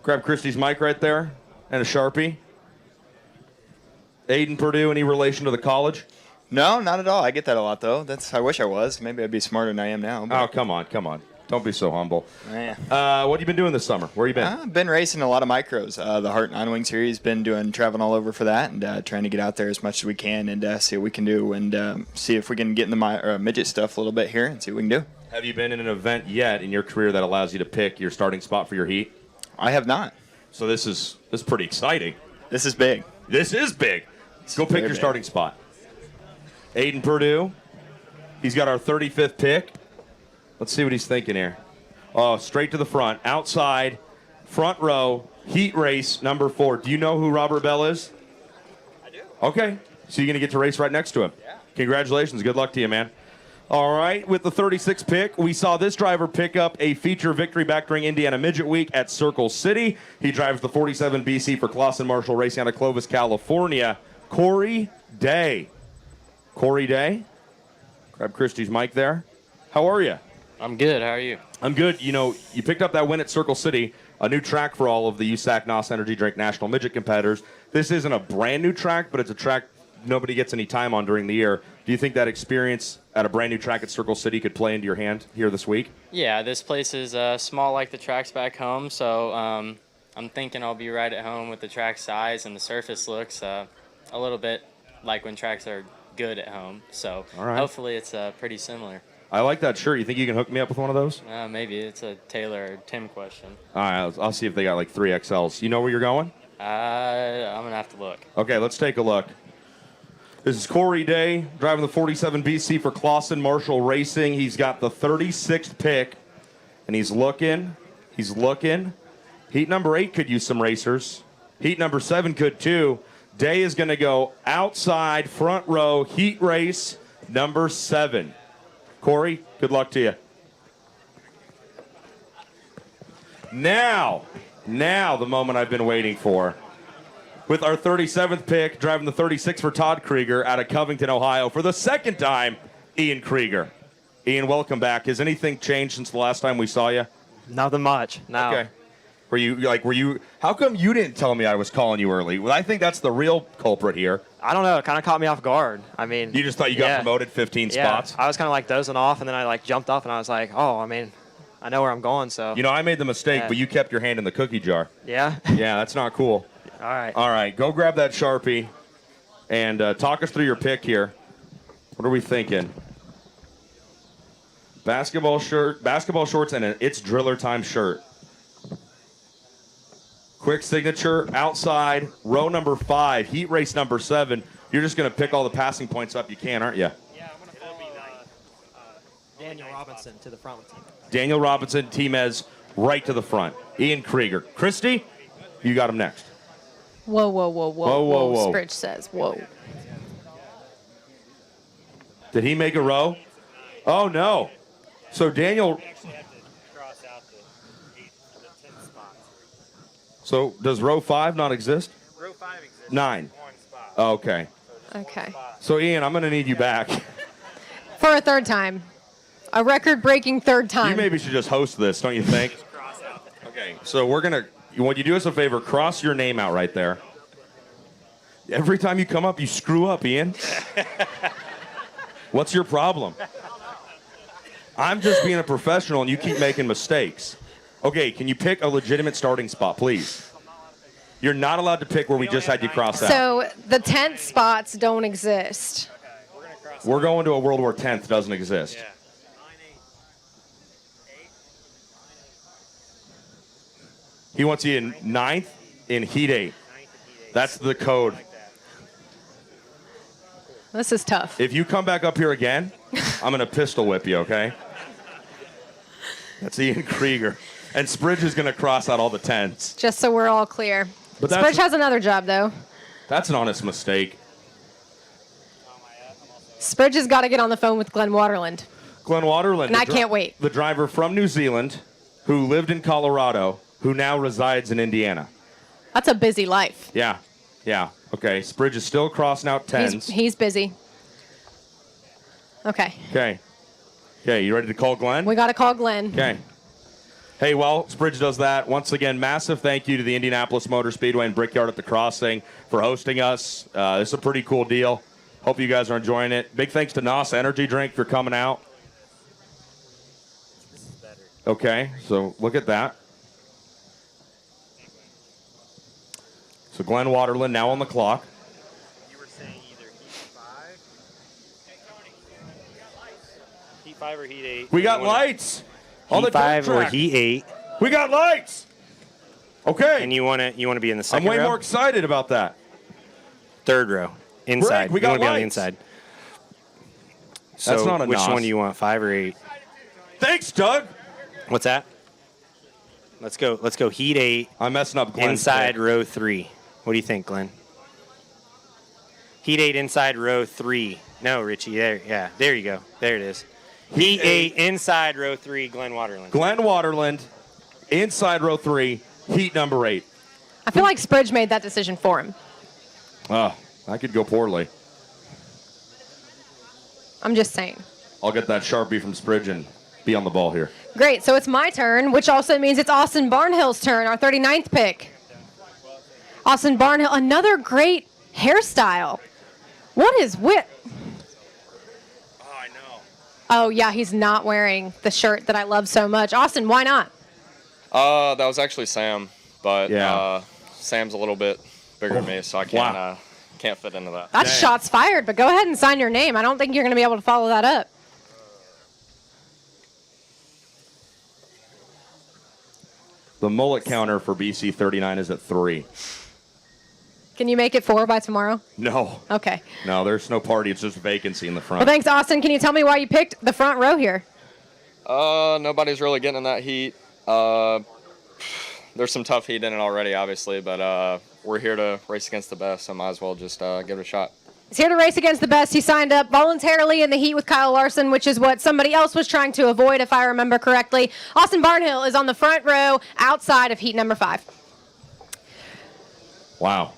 Grab Christy's mic right there and a Sharpie. Aiden Purdue, any relation to the college? No, not at all. I get that a lot, though. I wish I was. Maybe I'd be smarter than I am now. Oh, come on. Don't be so humble. Yeah. What have you been doing this summer? Where you been? I've been racing a lot of micros. The Heart 9 Wing Series, been traveling all over for that and trying to get out there as much as we can and see what we can do and see if we can get in the midget stuff a little bit here and see what we can do. Have you been in an event yet in your career that allows you to pick your starting spot for your heat? I have not. So this is pretty exciting. This is big. This is big. Go pick your starting spot. Aiden Purdue. He's got our 35th pick. Let's see what he's thinking here. Oh, straight to the front. Outside, front row, heat race, number 4. Do you know who Robert Bell is? I do. Okay. So you're going to get to race right next to him. Yeah. Congratulations. Good luck to you, man. All right. With the 36th pick, we saw this driver pick up a feature victory back during Indiana Midget Week at Circle City. He drives the 47 BC for Clausen Marshall Racing out of Clovis, California. Corey Day. Corey Day. Grab Christy's mic there. How are you? I'm good. How are you? I'm good. You know, you picked up that win at Circle City, a new track for all of the USAC NOS Energy Drink National Midget competitors. This isn't a brand new track, but it's a track nobody gets any time on during the year. Do you think that experience at a brand new track at Circle City could play into your hand here this week? Yeah, this place is small like the tracks back home, so I'm thinking I'll be right at home with the track size and the surface looks a little bit like when tracks are good at home. So hopefully it's pretty similar. I like that shirt. You think you can hook me up with one of those? Maybe. It's a Taylor or Tim question. All right, I'll see if they got like 3XLs. You know where you're going? I'm going to have to look. Okay, let's take a look. This is Corey Day, driving the 47 BC for Clausen Marshall Racing. He's got the 36th pick, and he's looking. Heat number 8 could use some racers. Heat number 7 could too. Day is going to go outside, front row, heat race, number 7. Corey, good luck to you. Now, the moment I've been waiting for. With our 37th pick, driving the 36 for Todd Krieger out of Covington, Ohio. For the second time, Ian Krieger. Ian, welcome back. Has anything changed since the last time we saw you? Nothing much. No. Okay. Were you, how come you didn't tell me I was calling you early? Well, I think that's the real culprit here. I don't know. It kind of caught me off guard. I mean, you just thought you got promoted 15 spots? I was kind of like dozing off, and then I jumped up, and I was like, oh, I mean, I know where I'm going, so. You know, I made the mistake, but you kept your hand in the cookie jar. Yeah? Yeah, that's not cool. All right. All right, go grab that Sharpie and talk us through your pick here. What are we thinking? Basketball shorts, and an It's Driller Time shirt. Quick signature, outside, row number 5, heat race number 7. You're just going to pick all the passing points up you can, aren't you? Yeah, I'm going to follow Daniel Robinson to the front with Team. Daniel Robinson, Teamez, right to the front. Ian Krieger. Christy, you got him next. Whoa. Whoa. Spridge says, whoa. Did he make a row? Oh, no. So Daniel... So does row 5 not exist? Row 5 exists. 9. Okay. Okay. So Ian, I'm going to need you back. For a third time. A record-breaking third time. You maybe should just host this, don't you think? Okay, so we're going to, when you do us a favor, cross your name out right there. Every time you come up, you screw up, Ian. What's your problem? I'm just being a professional, and you keep making mistakes. Okay, can you pick a legitimate starting spot, please? You're not allowed to pick where we just had you cross out. So the 10th spots don't exist. We're going to a world where 10th doesn't exist. He wants you in 9th in Heat 8. That's the code. This is tough. If you come back up here again, I'm going to pistol whip you, okay? That's Ian Krieger. And Spridge is going to cross out all the 10s. Just so we're all clear. But that's- Spridge has another job, though. That's an honest mistake. Spridge has got to get on the phone with Glenn Waterland. Glenn Waterland. And I can't wait. The driver from New Zealand who lived in Colorado, who now resides in Indiana. That's a busy life. Yeah. Yeah. Okay. Spridge is still crossing out 10s. He's busy. Okay. Okay. Okay. You ready to call Glenn? We got to call Glenn. Okay. Hey, while Spridge does that, once again, massive thank you to the Indianapolis Motor Speedway and Brickyard at the Crossing for hosting us. It's a pretty cool deal. Hope you guys are enjoying it. Big thanks to NOS Energy Drink for coming out. Okay, so look at that. So Glenn Waterland now on the clock. You were saying either Heat 5 or Heat 8. We got lights on the Heat 5 dirt or track. Heat 8. We got lights. Okay. And you want to be in the I'm second way row? more excited about that. Third row. Inside. Greg, we got you want to be on the lights. inside. That's So not a which NOS. one do you want, 5 or 8? Thanks, Doug. What's that? Let's go Heat 8. I'm messing up Glenn's inside pick. row 3. What do you think, Glenn? Heat 8 inside row 3. No, Richie. There you go. There it is. Heat 8 inside row 3, Glenn Waterland. Glenn Waterland, inside row 3, heat number 8. I feel like Spridge made that decision for him. Oh, that could go poorly. I'm just saying. I'll get that Sharpie from Spridge and be on the ball here. Great, so it's my turn, which also means it's Austin Barnhill's turn, our 39th pick. Austin Barnhill, another great hairstyle. What is with... Oh, I know. Oh, yeah, he's not wearing the shirt that I love so much. Austin, why not? That was actually Sam, but Sam's a little bit bigger than me, so I can't fit into that. That's shots fired, but go ahead and sign your name. I don't think you're going to be able to follow that up. The mullet counter for BC39 is at 3. Can you make it 4 by tomorrow? No. Okay. No, there's no party. It's just vacancy in the front. Well, thanks, Austin. Can you tell me why you picked the front row here? Nobody's really getting in that heat. There's some tough heat in it already, obviously, but we're here to race against the best, so might as well just give it a shot. He's here to race against the best. He signed up voluntarily in the heat with Kyle Larson, which is what somebody else was trying to avoid, if I remember correctly. Austin Barnhill is on the front row outside of heat number 5. Wow.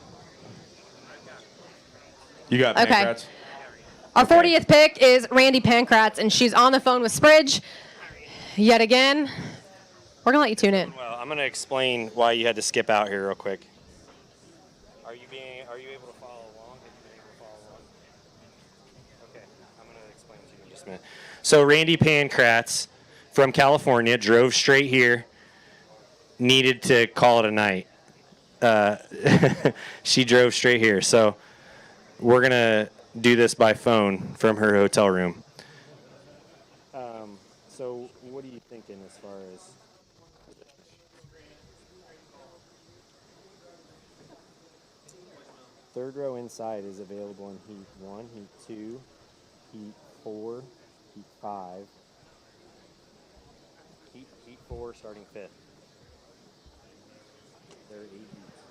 You got Okay. Pancrats? Our 40th pick is Randy Pancratz, and she's on the phone with Spridge. Yet again, we're going to let you tune in. Well, I'm going to explain why you had to skip out here real quick. Are you able to follow along? Okay, I'm going to explain to you in just a minute. So Randy Pancratz from California drove straight here, needed to call it a night. She drove straight here. So we're going to do this by phone from her hotel room. So what are you thinking as far as... Third row inside is available in Heat 1, Heat 2, Heat 4, Heat 5. Heat 4 starting 5th. There are 8 heats.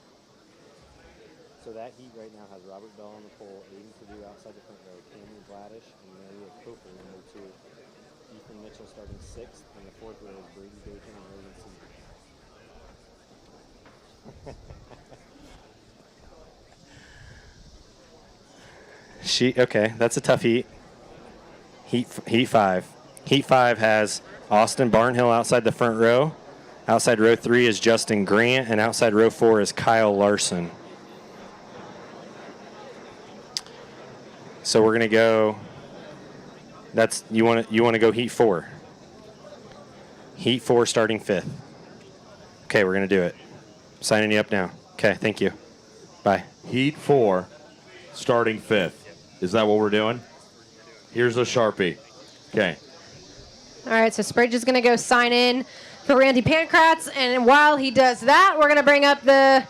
So that heat right now has Robert Bell on the pole, Aiden Perdue outside the front row, Cameron Gladish, and Maria Cofer in row 2. Ethan Mitchell starting 6th, and the 4th row is Brady Bacon and Logan Seaver. Okay, that's a tough heat. Heat 5. Heat 5 has Austin Barnhill outside the front row. Outside row 3 is Justin Grant, and outside row 4 is Kyle Larson. So we're gonna go. You want to go Heat 4. Heat 4 starting 5th. Okay, we're gonna do it. Signing you up now. Okay, thank you. Bye. Heat 4 starting 5th. Is that what we're doing? Here's a Sharpie. Okay. All right, so Spridge is going to go sign in for Randy Pancratz, and while he does that, we're going to bring up the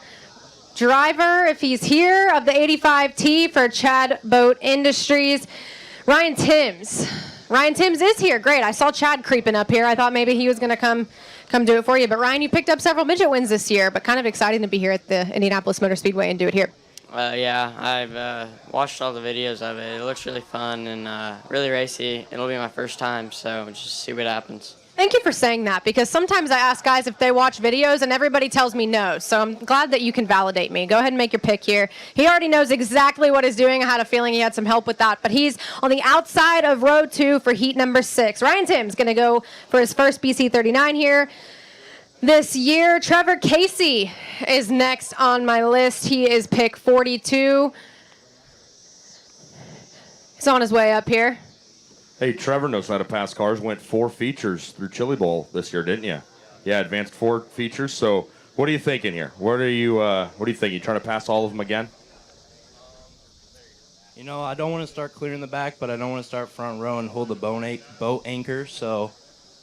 driver, if he's here, of the 85T for Chad Boat Industries, Ryan Timms. Ryan Timms is here. Great. I saw Chad creeping up here. I thought maybe he was going to come do it for you. But Ryan, you picked up several midget wins this year, but kind of exciting to be here at the Indianapolis Motor Speedway and do it here. Yeah, I've watched all the videos of it. It looks really fun and really racy. It'll be my first time, so just see what happens. Thank you for saying that, because sometimes I ask guys if they watch videos and everybody tells me no. So I'm glad that you can validate me. Go ahead and make your pick here. He already knows exactly what he's doing. I had a feeling he had some help with that, but he's on the outside of row 2 for heat number 6. Ryan Timms going to go for his first BC39 here this year. Trevor Casey is next on my list. He is pick 42. He's on his way up here. Hey, Trevor knows how to pass cars. Went 4 features through Chili Bowl this year, didn't you? Yeah, advanced 4 features. So, what are you thinking here? What do you think? You trying to pass all of them again? You know, I don't want to start clearing the back, but I don't want to start front row and hold the boat anchor. So,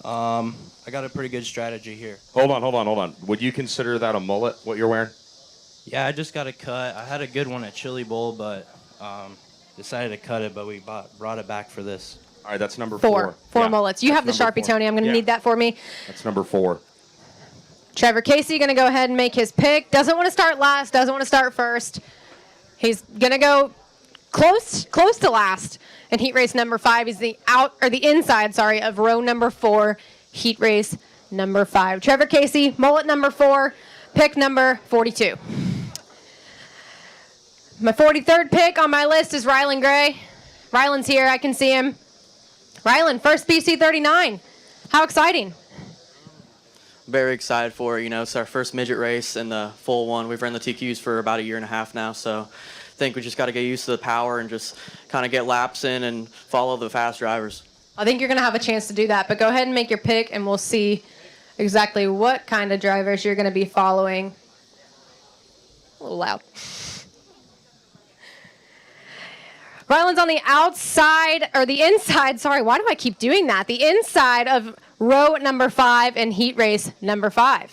I got a pretty good strategy here. Hold on. Would you consider that a mullet? What you're wearing? Yeah, I just got a cut. I had a good one at Chili Bowl, but decided to cut it. But we brought it back for this. All right, that's number 4. Four mullets. You have the Sharpie, 4. Tony. I'm going to need that for me. That's number 4. Trevor Casey going to go ahead and make his pick. Doesn't want to start last. Doesn't want to start first. He's going to go close to last. And heat race number 5 is the inside of row number 4, heat race number 5. Trevor Casey, mullet number 4, pick number 42. My 43rd pick on my list is Rylan Gray. Rylan's here. I can see him. Rylan, first BC39. How exciting. Very excited for it. You know, it's our first midget race and the full one. We've run the TQs for about 1.5 years now, so I think we just got to get used to the power and just kind of get laps in and follow the fast drivers. I think you're going to have a chance to do that, but go ahead and make your pick, and we'll see exactly what kind of drivers you're going to be following. A little loud. Rylan's on the outside, or the inside, sorry, why do I keep doing that? The inside of row number 5 and heat race number 5.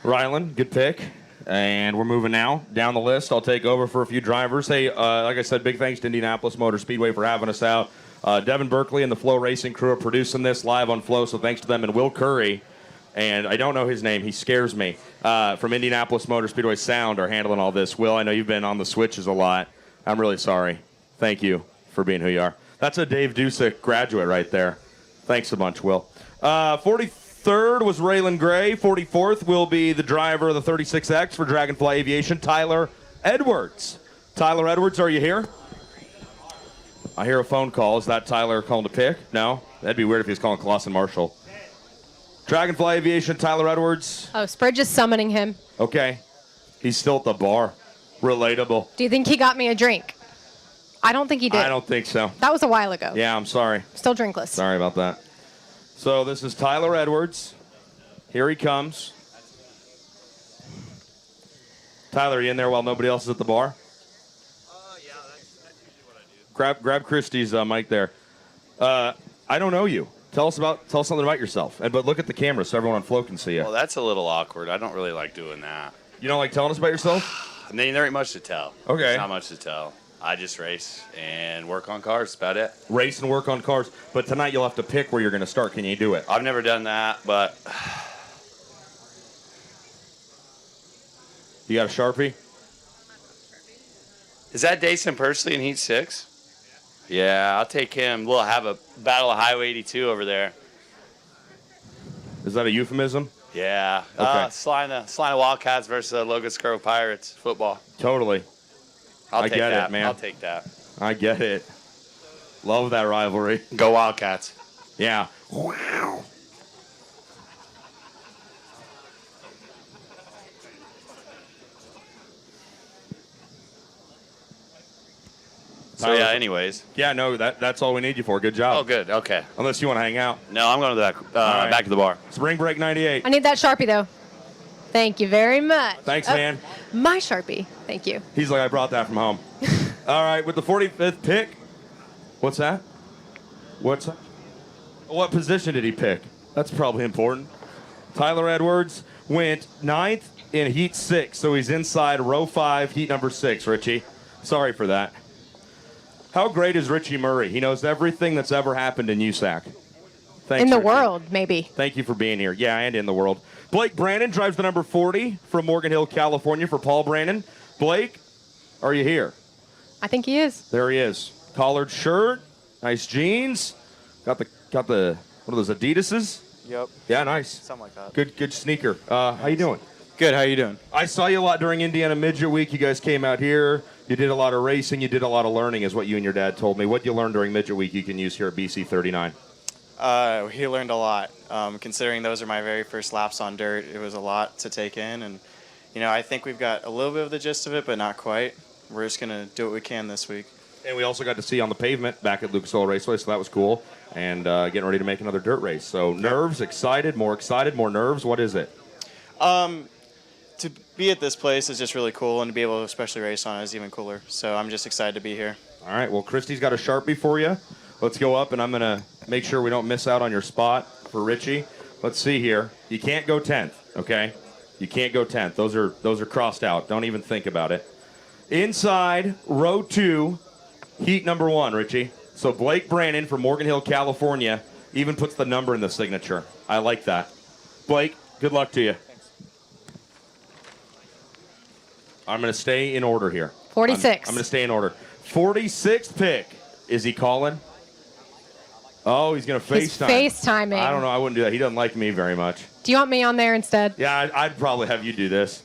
Rylan, good pick. And we're moving now down the list. I'll take over for a few drivers. Hey, like I said, big thanks to Indianapolis Motor Speedway for having us out. Devin Berkeley and the Flow Racing crew are producing this live on Flow, so thanks to them. And Will Curry, and I don't know his name, he scares me, from Indianapolis Motor Speedway Sound are handling all this. Will, I know you've been on the switches a lot. I'm really sorry. Thank you for being who you are. That's a Dave Dusick graduate right there. Thanks a bunch, Will. 43rd was Raylan Gray. 44th will be the driver of the 36X for Dragonfly Aviation, Tyler Edwards. Tyler Edwards, are you here? I hear a phone call. Is that Tyler calling to pick? No? That'd be weird if he was calling Clausen Marshall. Dragonfly Aviation, Tyler Edwards. Oh, Spridge is summoning him. Okay. He's still at the bar. Relatable. Do you think he got me a drink? I don't think he did. I don't think so. That was a while ago. Yeah, I'm sorry. Still drinkless. Sorry about that. So this is Tyler Edwards. Here he comes. Tyler, are you in there while nobody else is at the bar? Yeah, that's usually what I do. Grab Christie's mic there. I don't know you. Tell us something about yourself. But look at the camera so everyone on Flow can see you. Well, that's a little awkward. I don't really like doing that. You don't like telling us about yourself? I mean, there ain't much to tell. Okay. There's not much to tell. I just race and work on cars. That's about it. Race and work on cars. But tonight you'll have to pick where you're going to start. Can you do it? I've never done that, but... You got a Sharpie? Is that Dason Pursley in Heat 6? Yeah, I'll take him. We'll have a battle of Highway 82 over there. Is that a euphemism? Yeah. Okay. Salina Wildcats versus the Locust Grove Pirates football. Totally. I'll I take get that. it, man. I'll take that. I get it. Love that rivalry. Go Wildcats. Yeah. Wow. So yeah. Anyways. Yeah. No. That's all we need you for. Good job. Oh, good. Okay. Unless you want to hang out. No, I'm going back to the bar. Spring break '98. I need that Sharpie, though. Thank you very much. Thanks, man. My Sharpie. Thank you. He's like, I brought that from home. All right, with the 45th pick. What's that? What's that? What position did he pick? That's probably important. Tyler Edwards went 9th in heat 6, so he's inside row 5, heat number 6, Richie. Sorry for that. How great is Richie Murray? He knows everything that's ever happened in USAC. Thanks, In the Richie. world, maybe. Thank you for being here. Yeah, and in the world. Blake Brandon drives the number 40 from Morgan Hill, California for Paul Brandon. Blake, are you here? I think he is. There he is. Collared shirt, nice jeans. Got the what are those, Adidas's? Yep. Yeah, nice. Something like that. Good sneaker. How you doing? Good. How you doing? I saw you a lot during Indiana Midget Week. You guys came out here. You did a lot of racing. You did a lot of learning, is what you and your dad told me. What did you learn during Midget Week you can use here at BC39? He learned a lot. Considering those are my very first laps on dirt, it was a lot to take in. And, I think we've got a little bit of the gist of it, but not quite. We're just going to do what we can this week. And we also got to see you on the pavement back at Lucas Oil Raceway, so that was cool. And getting ready to make another dirt race. So nerves, excited, more nerves. What is it? To be at this place is just really cool, and to be able to especially race on it is even cooler. So I'm just excited to be here. All right, well, Christy's got a Sharpie for you. Let's go up, and I'm going to make sure we don't miss out on your spot for Richie. Let's see here. You can't go 10th, okay? You can't go 10th. Those are crossed out. Don't even think about it. Inside row 2, heat number 1, Richie. So Blake Brandon from Morgan Hill, California, even puts the number in the signature. I like that. Blake, good luck to you. I'm going to stay in order here. 46. I'm going to stay in order. 46th pick. Is he calling? Oh, he's going to He's FaceTime. FaceTiming. I don't know. I wouldn't do that. He doesn't like me very much. Do you want me on there instead? Yeah, I'd probably have you do this.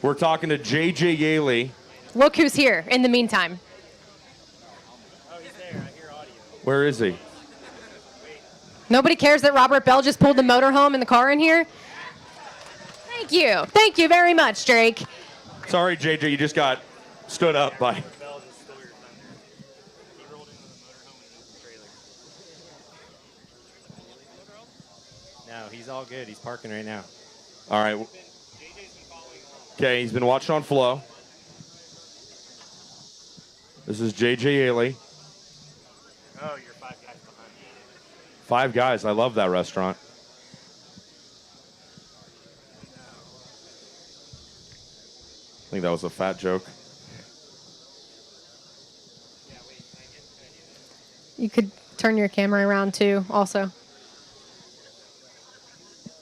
We're talking to J.J. Yaley. Look who's here in the meantime. Where is he? Nobody cares that Robert Bell just pulled the motorhome in the car in here? Thank you. Thank you very much, Drake. Sorry, J.J., you just got stood up by... No, he's all good. He's parking right now. All right. Okay, he's been watching on Flow. This is J.J. Yaley. Oh, you're 5 guys behind me. 5 guys. I love that restaurant. I think that was a fat joke. You could turn your camera around too, also.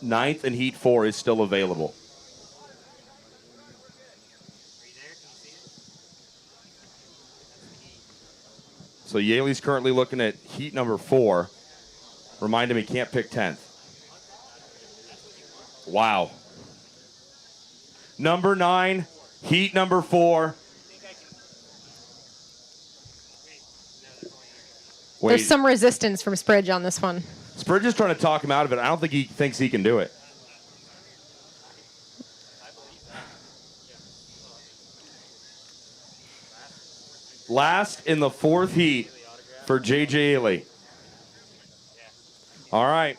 9th and heat 4 is still available. So Yaley's currently looking at heat number 4. Remind him he can't pick 10th. Wow. Number 9, heat number 4. Wait. There's some resistance from Spridge on this one. Spridge is trying to talk him out of it. I don't think he thinks he can do it. Last in the 4th heat for J.J. Yaley. All right.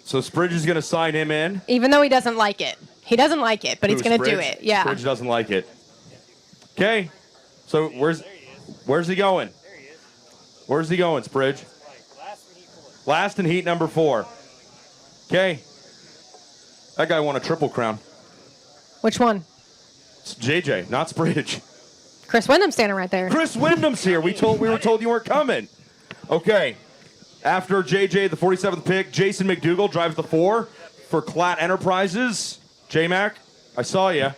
So Spridge is going to sign him in. Even though he doesn't like it. He doesn't like it, but he's going to do it. Yeah. Spridge doesn't like it. Okay. So where's he going? Where's he going, Spridge? Last in heat number 4. Okay. That guy won a triple crown. Which one? It's JJ, not Spridge. Chris Wyndham's standing right there. Chris Wyndham's here. We were told you weren't coming. Okay. After JJ, the 47th pick, Jason McDougall drives the 4 for Klatt Enterprises. J-Mac, I saw you.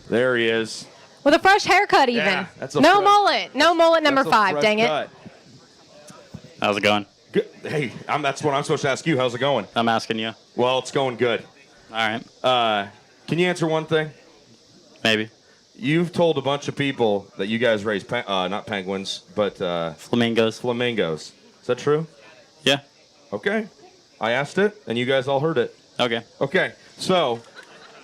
There he is. With a fresh haircut, even. Yeah, that's a no fresh- mullet. No mullet number That's a 5. fresh Dang it. cut. How's it going? Good. Hey, that's what I'm supposed to ask you. How's it going? I'm asking you. Well, it's going good. All right. Can you answer one thing? Maybe. you've told a bunch of people that you guys raise not penguins, but flamingos. Flamingos. Is that true? Yeah. Okay. I asked it, and you guys all heard it. Okay. Okay. So,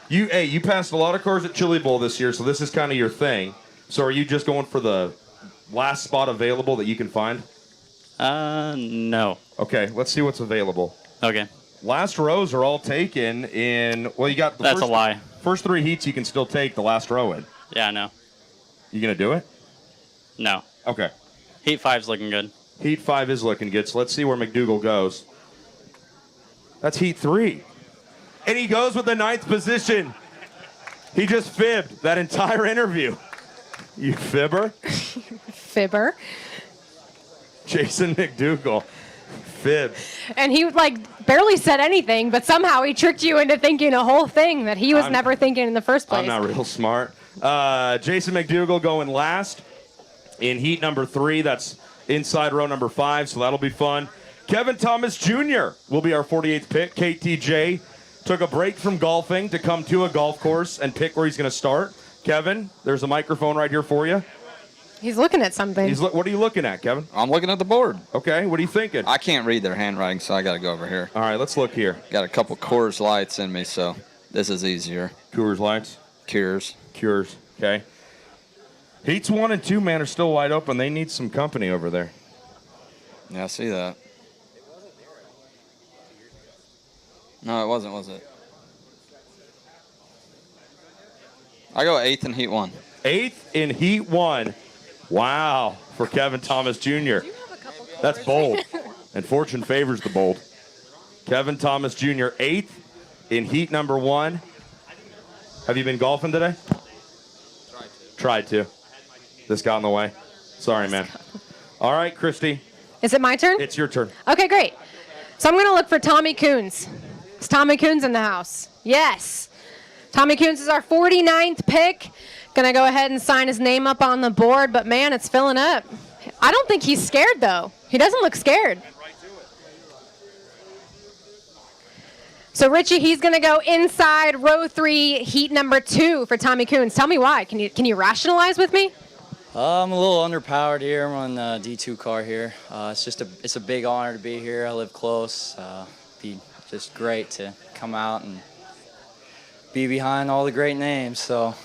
you passed a lot of cars at Chili Bowl this year, so this is kind of your thing. So, are you just going for the last spot available that you can find? No. Okay. Let's see what's available. Okay. Last rows are all taken in. Well, you got the That's a lie. First 3 heats you can still take the last row in. Yeah, I know. You gonna do it? No. Okay. Heat 5's looking good. Heat 5 is looking good, so let's see where McDougal goes. That's Heat 3. And he goes with the 9th position. He just fibbed that entire interview. You fibber? Fibber. Jason McDougal. Fib. And he barely said anything, but somehow he tricked you into thinking a whole thing that he was never thinking in the first place. I'm not real smart. Jason McDougal going last in heat number 3. That's inside row number 5, so that'll be fun. Kevin Thomas Jr. will be our 48th pick. KTJ took a break from golfing to come to a golf course and pick where he's going to start. Kevin, there's a microphone right here for you. He's looking at something. What are you looking at, Kevin? I'm looking at the board. Okay, what are you thinking? I can't read their handwriting, so I got to go over here. All right, let's look here. Got a couple Coors Lights in me, so this is easier. Coors Lights? Cures. Okay. Heats 1 and 2, man, are still wide open. They need some company over there. Yeah, I see that. No, it wasn't, was it? I go 8th in Heat 1. 8th in Heat 1. Wow, for Kevin Thomas Jr. That's bold. And fortune favors the bold. Kevin Thomas Jr., 8th in Heat number 1. Have you been golfing today? Tried to. This got in the way. Sorry, man. All right, Christy. Is it my turn? It's your turn. Okay, great. So I'm going to look for Tommy Coons. Is Tommy Coons in the house? Yes. Tommy Coons is our 49th pick. Going to go ahead and sign his name up on the board, but man, it's filling up. I don't think he's scared, though. He doesn't look scared. So, Richie, he's going to go inside row 3, heat number 2 for Tommy Coons. Tell me why. Can you rationalize with me? I'm a little underpowered here. I'm on the D2 car here. It's a big honor to be here. I live close. Be just great to come out and be behind all the great names. So,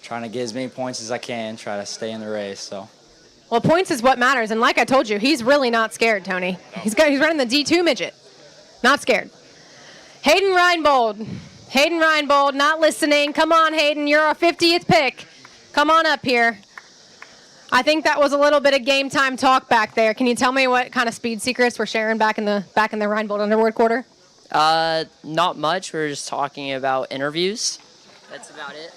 trying to get as many points as I can, try to stay in the race. So. Well, points is what matters, and like I told you, he's really not scared, Tony. He's running the D2 midget. Not scared. Hayden Reinbold, not listening. Come on, Hayden, you're our 50th pick. Come on up here. I think that was a little bit of game time talk back there. Can you tell me what kind of speed secrets we're sharing back in the Reinbold Underwood quarter? Not much. We were just talking about interviews. That's about it.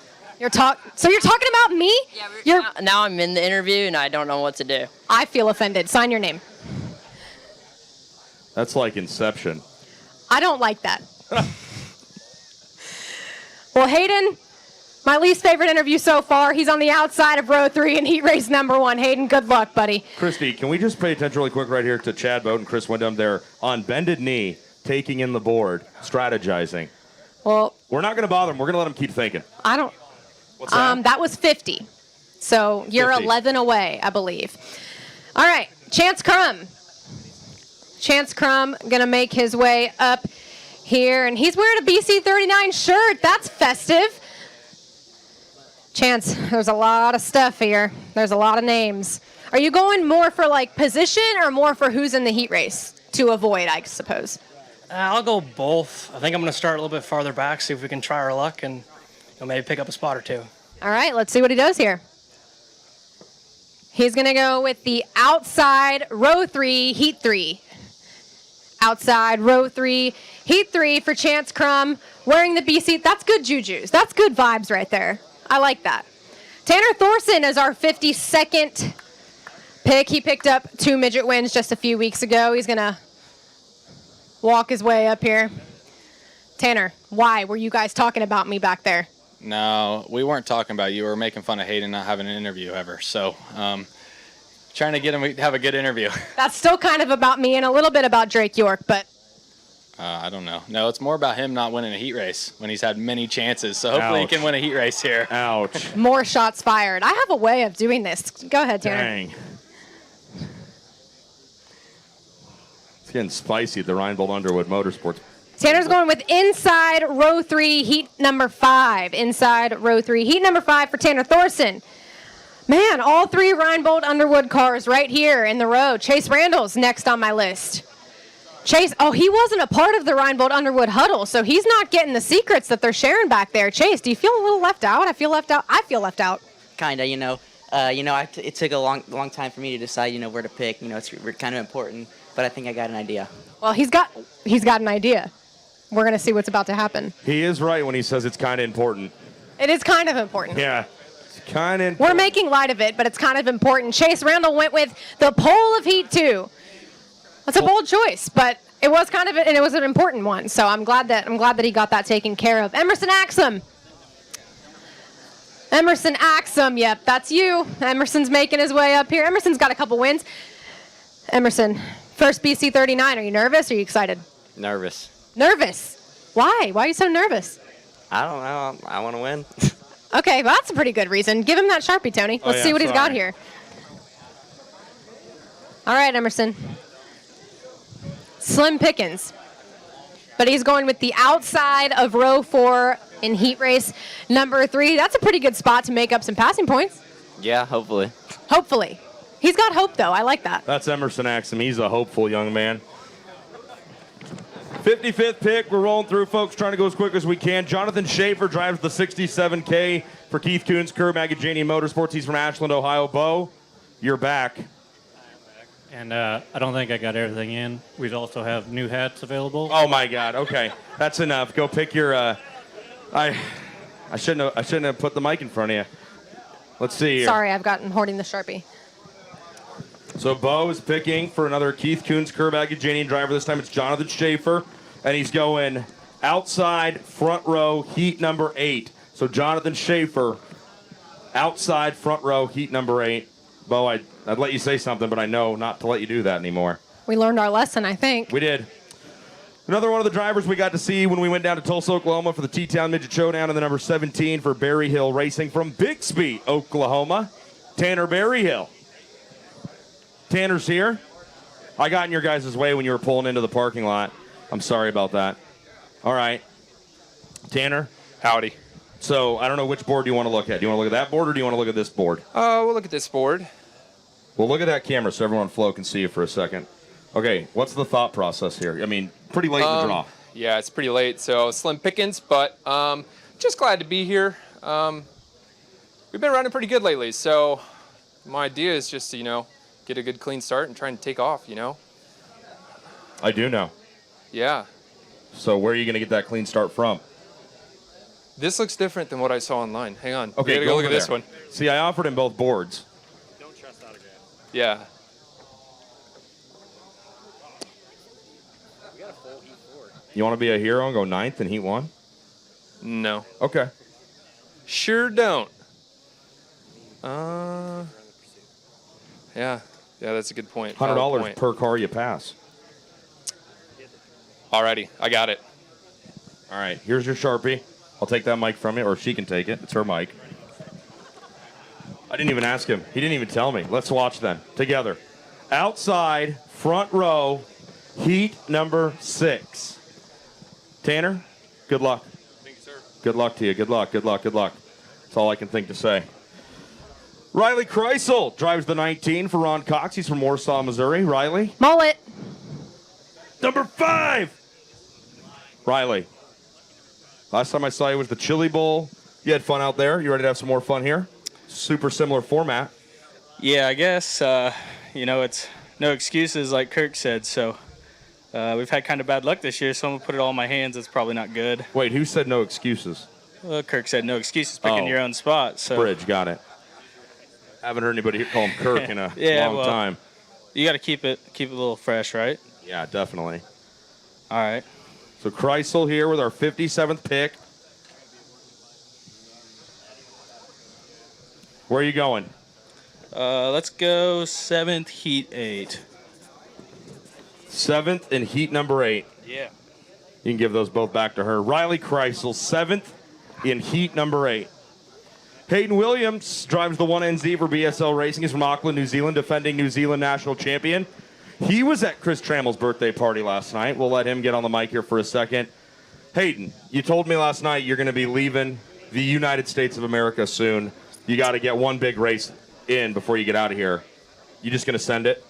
So you're talking about me? Yeah. Now I'm in the interview and I don't know what to do. I feel offended. Sign your name. That's like Inception. I don't like that. Well, Hayden, my least favorite interview so far. He's on the outside of row 3 in heat race number 1. Hayden, good luck, buddy. Christy, can we just pay attention really quick right here to Chad Boat and Chris Wyndham? They're on bended knee, taking in the board, strategizing. Well, we're not going to bother them. We're going to let them keep thinking. I don't. What's that? That was 50. So you're 50. 11 away, I believe. All right, Chance Crum. Chance Crum going to make his way up here, and he's wearing a BC39 shirt. That's festive. Chance, there's a lot of stuff here. There's a lot of names. Are you going more for position or more for who's in the heat race to avoid, I suppose? I'll go both. I think I'm going to start a little bit farther back, see if we can try our luck and maybe pick up a spot or two. All right, let's see what he does here. He's going to go with the outside row 3, heat 3. Outside row 3, heat 3 for Chance Crum, wearing the BC. That's good jujus. That's good vibes right there. I like that. Tanner Thorson is our 52nd pick. He picked up 2 midget wins just a few weeks ago. He's going to walk his way up here. Tanner, why were you guys talking about me back there? No, we weren't talking about you. We were making fun of Hayden not having an interview ever. So trying to get him to have a good interview. That's still kind of about me and a little bit about Drake York, but I don't know. No, it's more about him not winning a heat race when he's had many chances. So hopefully he Ouch. can win a heat race here. Ouch. More shots fired. I have a way of doing this. Go ahead, Tanner. Dang. It's getting spicy at the Reinbold Underwood Motorsports. Tanner's going with inside row 3, heat number 5. Inside row 3, heat number 5 for Tanner Thorson. Man, all 3 Reinbold Underwood cars right here in the row. Chase Randall's next on my list. Chase, oh, he wasn't a part of the Reinbold Underwood huddle, so he's not getting the secrets that they're sharing back there. Chase, do you feel a little left out? I feel left out. I feel left out. Kinda, it took a long time for me to decide, where to pick. It's kind of important, but I think I got an idea. Well, he's got an idea. We're going to see what's about to happen. He is right when he says it's kind of important. It is kind of important. Yeah. It's kind of We're making light of it, but it's kind of important. Chase Randall went with the pole of Heat 2. That's a bold choice, but it was and it was an important one. So I'm glad that he got that taken care of. Emerson Axum. Yep, that's you. Emerson's making his way up here. Emerson's got a couple wins. Emerson, first BC39. Are you nervous? Or are you excited? Nervous. Nervous. Why? Why are you so nervous? I don't know. I want to win. Okay, well, that's a pretty good reason. Give him that Sharpie, Tony. Let's see what he's got here. All right, Emerson. Slim pickings. But he's going with the outside of row 4 in heat race number 3. That's a pretty good spot to make up some passing points. Yeah, hopefully. Hopefully. He's got hope, though. I like that. That's Emerson Axum. He's a hopeful young man. 55th pick. We're rolling through, folks, trying to go as quick as we can. Jonathan Schaefer drives the 67K for Keith Coons, Curb Magazine Motorsports. He's from Ashland, Ohio. Bo, you're back. And I don't think I got everything in. We also have new hats available. Oh my God! Okay, that's enough. Go pick your. I shouldn't have put the mic in front of you. Let's see here. Sorry, I'm hoarding the Sharpie. So Bo is picking for another Keith Coons Curb Magazine driver. This time it's Jonathan Schaefer, and he's going outside front row heat number 8. So Jonathan Schaefer, outside front row heat number 8. Bo, I'd let you say something, but I know not to let you do that anymore. We learned our lesson, I think. We did. Another one of the drivers we got to see when we went down to Tulsa, Oklahoma for the T-Town Midget Showdown, and the number 17 for Berry Hill Racing from Bixby, Oklahoma, Tanner Berryhill. Tanner's here. I got in your guys' way when you were pulling into the parking lot. I'm sorry about that. All right. Tanner? Howdy. So I don't know which board you want to look at. Do you want to look at that board or do you want to look at this board? We'll look at this board. Well, look at that camera so everyone on Flow can see you for a second. Okay, what's the thought process here? I mean, pretty late in the draw. Yeah, it's pretty late, so slim pickings, but just glad to be here. We've been running pretty good lately, so my idea is just to, get a good clean start and try and take off, I do know. Yeah. So where are you going to get that clean start from? This looks different than what I saw online. Hang on. Okay, we gotta go look at this there. one. See, I offered him both boards. Don't trust autograph. Yeah. We got a full heat 4. You want to be a hero and go 9th in Heat 1? No. Okay. Sure don't. Yeah, that's a good point. $100 per car you pass. Alrighty, I got it. All right, here's your Sharpie. I'll take that mic from you, or she can take it. It's her mic. I didn't even ask him. He didn't even tell me. Let's watch then, together. Outside, front row, heat number 6. Tanner, good luck. Thank you, sir. Good luck to you. Good luck, good luck, good luck. That's all I can think to say. Riley Kreisel drives the 19 for Ron Cox. He's from Warsaw, Missouri. Riley? Mullet. Number 5. Riley. Last time I saw you was the Chili Bowl. You had fun out there. You ready to have some more fun here? Super similar format. Yeah, I guess, it's no excuses like Kirk said. So we've had kind of bad luck this year, so I'm going to put it all in my hands. It's probably not good. Wait, who said no excuses? Well, Kirk said no excuses picking your own spot. So Bridge, got it. Haven't heard anybody call him Kirk in a long time. You got to keep it a little fresh, right? Yeah, definitely. All right. So Kreisel here with our 57th pick. Where are you going? Let's go 7th, Heat 8. 7th in Heat number 8. Yeah. You can give those both back to her. Riley Kreisel, 7th in heat number 8. Hayden Williams drives the 1NZ for BSL Racing. He's from Auckland, New Zealand, defending New Zealand national champion. He was at Chris Trammell's birthday party last night. We'll let him get on the mic here for a second. Hayden, you told me last night you're going to be leaving the United States of America soon. You got to get one big race in before you get out of here. You just going to send it?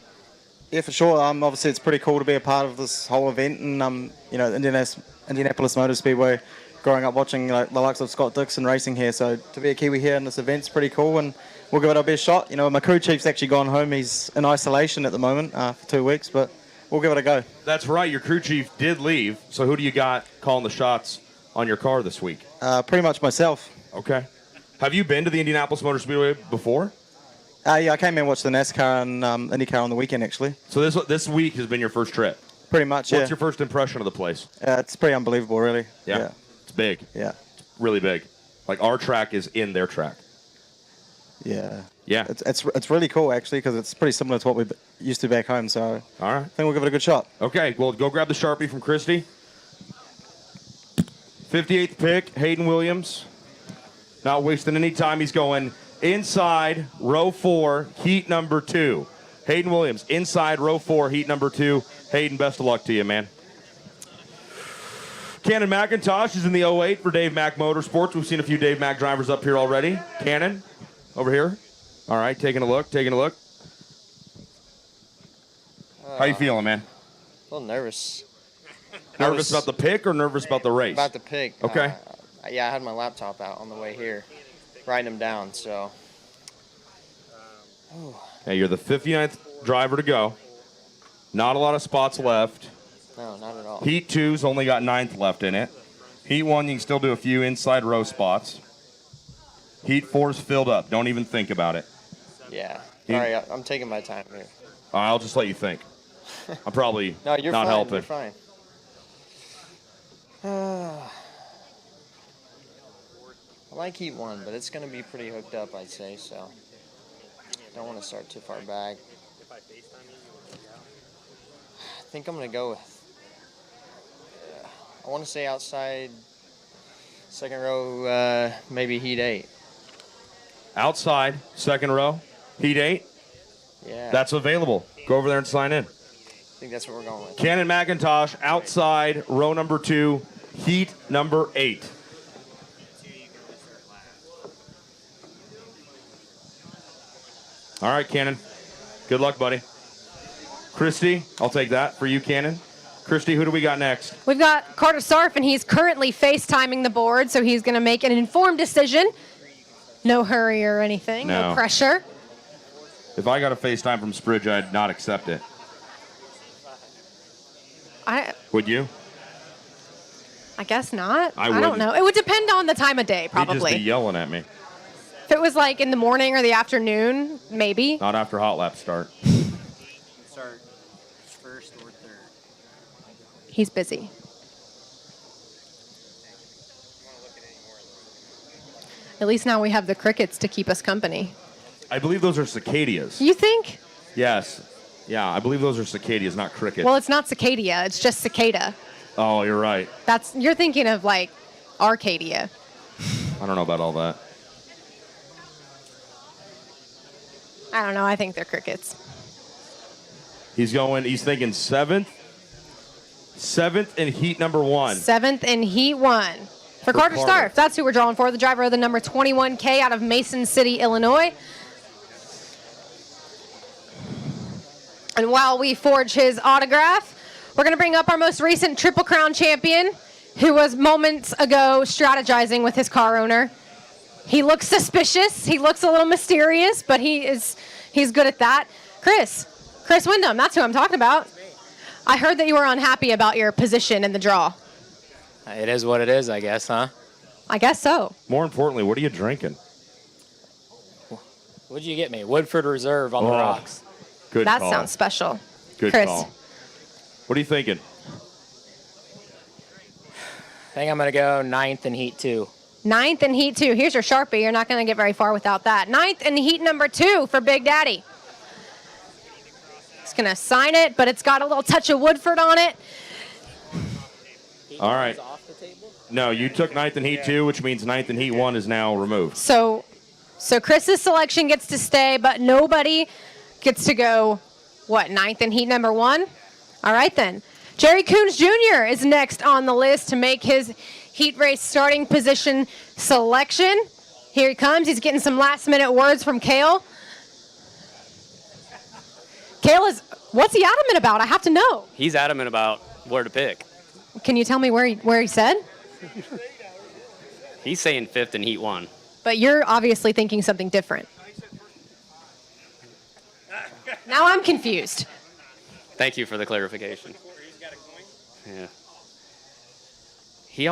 Yeah, for sure. Obviously, it's pretty cool to be a part of this whole event, and Indianapolis Motor Speedway. Growing up watching the likes of Scott Dixon racing here, so to be a Kiwi here in this event's pretty cool, and we'll give it our best shot. My crew chief's actually gone home. He's in isolation at the moment for 2 weeks, but we'll give it a go. That's right. Your crew chief did leave. So who do you got calling the shots on your car this week? Pretty much myself. Okay. Have you been to the Indianapolis Motor Speedway before? Yeah, I came in and watched the NASCAR and IndyCar on the weekend, actually. So this week has been your first trip? Pretty much, yeah. What's your first impression of the place? It's pretty unbelievable, really. Yeah. It's big. Yeah. It's really big. Like, our track is in their track. Yeah. Yeah. It's really cool, actually, because it's pretty similar to what we used to back home, so all right. I think we'll give it a good shot. Okay, well, go grab the Sharpie from Christy. 58th pick, Hayden Williams. Not wasting any time. He's going inside row 4, heat number 2. Hayden Williams, inside row 4, heat number 2. Hayden, best of luck to you, man. Cannon McIntosh is in the 08 for Dave Mack Motorsports. We've seen a few Dave Mack drivers up here already. Cannon, over here. All right, taking a look. How you feeling, man? A little nervous. Nervous about the pick or nervous about the race? About the pick. Okay. Yeah, I had my laptop out on the way here, writing them down, so. Hey, you're the 59th driver to go. Not a lot of spots left. No, not at all. Heat 2's only got 9th left in it. Heat 1, you can still do a few inside row spots. Heat 4's filled up. Don't even think about it. Yeah. Sorry, I'm taking my time here. I'll just let you think. I'm probably No, you're not fine. helping. You're fine. I like Heat 1, but it's going to be pretty hooked up, I'd say, so don't want to start too far back. I think I'm going to go with, I want to say outside second row, maybe Heat 8. Outside, second row, Heat 8. Yeah. That's available. Go over there and sign in. I think that's what we're going with. Cannon McIntosh, outside, row number 2, heat number 8. All right, Cannon. Good luck, buddy. Christy, I'll take that for you, Cannon. Christy, who do we got next? We've got Carter Sarf, and he's currently FaceTiming the board, so he's going to make an informed decision. No hurry or anything. No pressure. If I got a FaceTime from Spridge, I'd not accept it. Would you? I guess not. I don't wouldn't. know. It would depend on the time of day, probably. He'd just be yelling at me. If it was like in the morning or the afternoon, maybe. Not after hot lap start. Start first or third. He's busy. At least now we have the crickets to keep us company. I believe those are cicadas. You think? Yes. Yeah, I believe those are cicadas, not crickets. Well, it's not cicadia. It's just cicada. Oh, you're right. You're thinking of like Arcadia. I don't know about all that. I don't know. I think they're crickets. He's thinking 7th. 7th in heat number 1. 7th in Heat 1. For Carter Starf, that's who we're drawing for, the driver of the number 21K out of Mason City, Illinois. And while we forge his autograph, we're going to bring up our most recent Triple Crown champion, who was moments ago strategizing with his car owner. He looks suspicious. He looks a little mysterious, but he's good at that. Chris Wyndham, that's who I'm talking about. I heard that you were unhappy about your position in the draw. It is what it is, I guess, huh? I guess so. More importantly, what are you drinking? What'd you get me? Woodford Reserve on the rocks. Good That call. sounds special. Good Chris. call. What are you thinking? I think I'm going to go 9th in Heat 2. 9th in Heat 2. Here's your Sharpie. You're not going to get very far without that. 9th in Heat number 2 for Big Daddy. He's going to sign it, but it's got a little touch of Woodford on it. All right. No, you took ninth in Heat 2, which means ninth in Heat 1 is now removed. So Chris's selection gets to stay, but nobody gets to go, ninth in Heat number 1? All right, then. Jerry Coons Jr. is next on the list to make his Heat race starting position selection. Here he comes. He's getting some last-minute words from Kale. Kale what's he adamant about? I have to know. He's adamant about where to pick. Can you tell me where he said? He's saying 5th in Heat 1. But you're obviously thinking something different. Now I'm confused. Thank you for the clarification. Yeah. He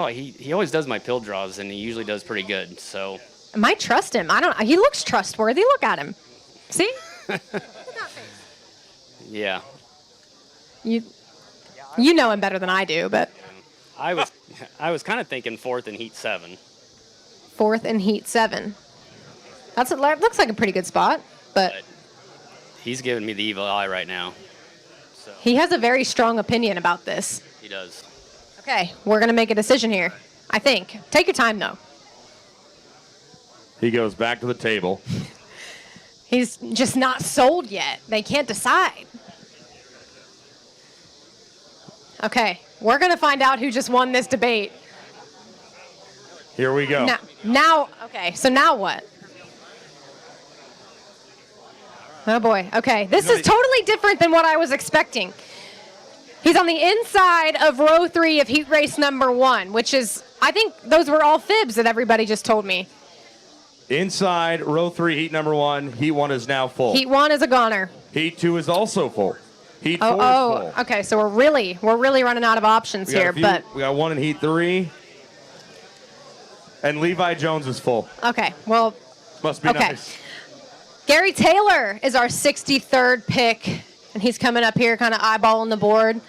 always does my pill draws, and he usually does pretty good. So. I might trust him. He looks trustworthy. Look at him. See? Yeah. You know him better than I do, but. I was kind of thinking 4th in Heat 7. 4th in Heat 7. Looks like a pretty good spot, but he's giving me the evil eye right now. So. He has a very strong opinion about this. He does. Okay, we're going to make a decision here, I think. Take your time, though. He goes back to the table. He's just not sold yet. They can't decide. Okay, we're going to find out who just won this debate. Here we go. Okay, so now what? Oh, boy. Okay, this is totally different than what I was expecting. He's on the inside of row 3 of Heat race number 1, which is, I think those were all fibs that everybody just told me. Inside row 3, Heat number 1. Heat 1 is now full. Heat 1 is a goner. Heat 2 is also full. Heat 4 is full. Okay, so we're really running out of options here, but we got one in Heat 3. And Levi Jones is full. Okay, well, must be nice. Gary Taylor is our 63rd pick, and he's coming up here kind of eyeballing the board.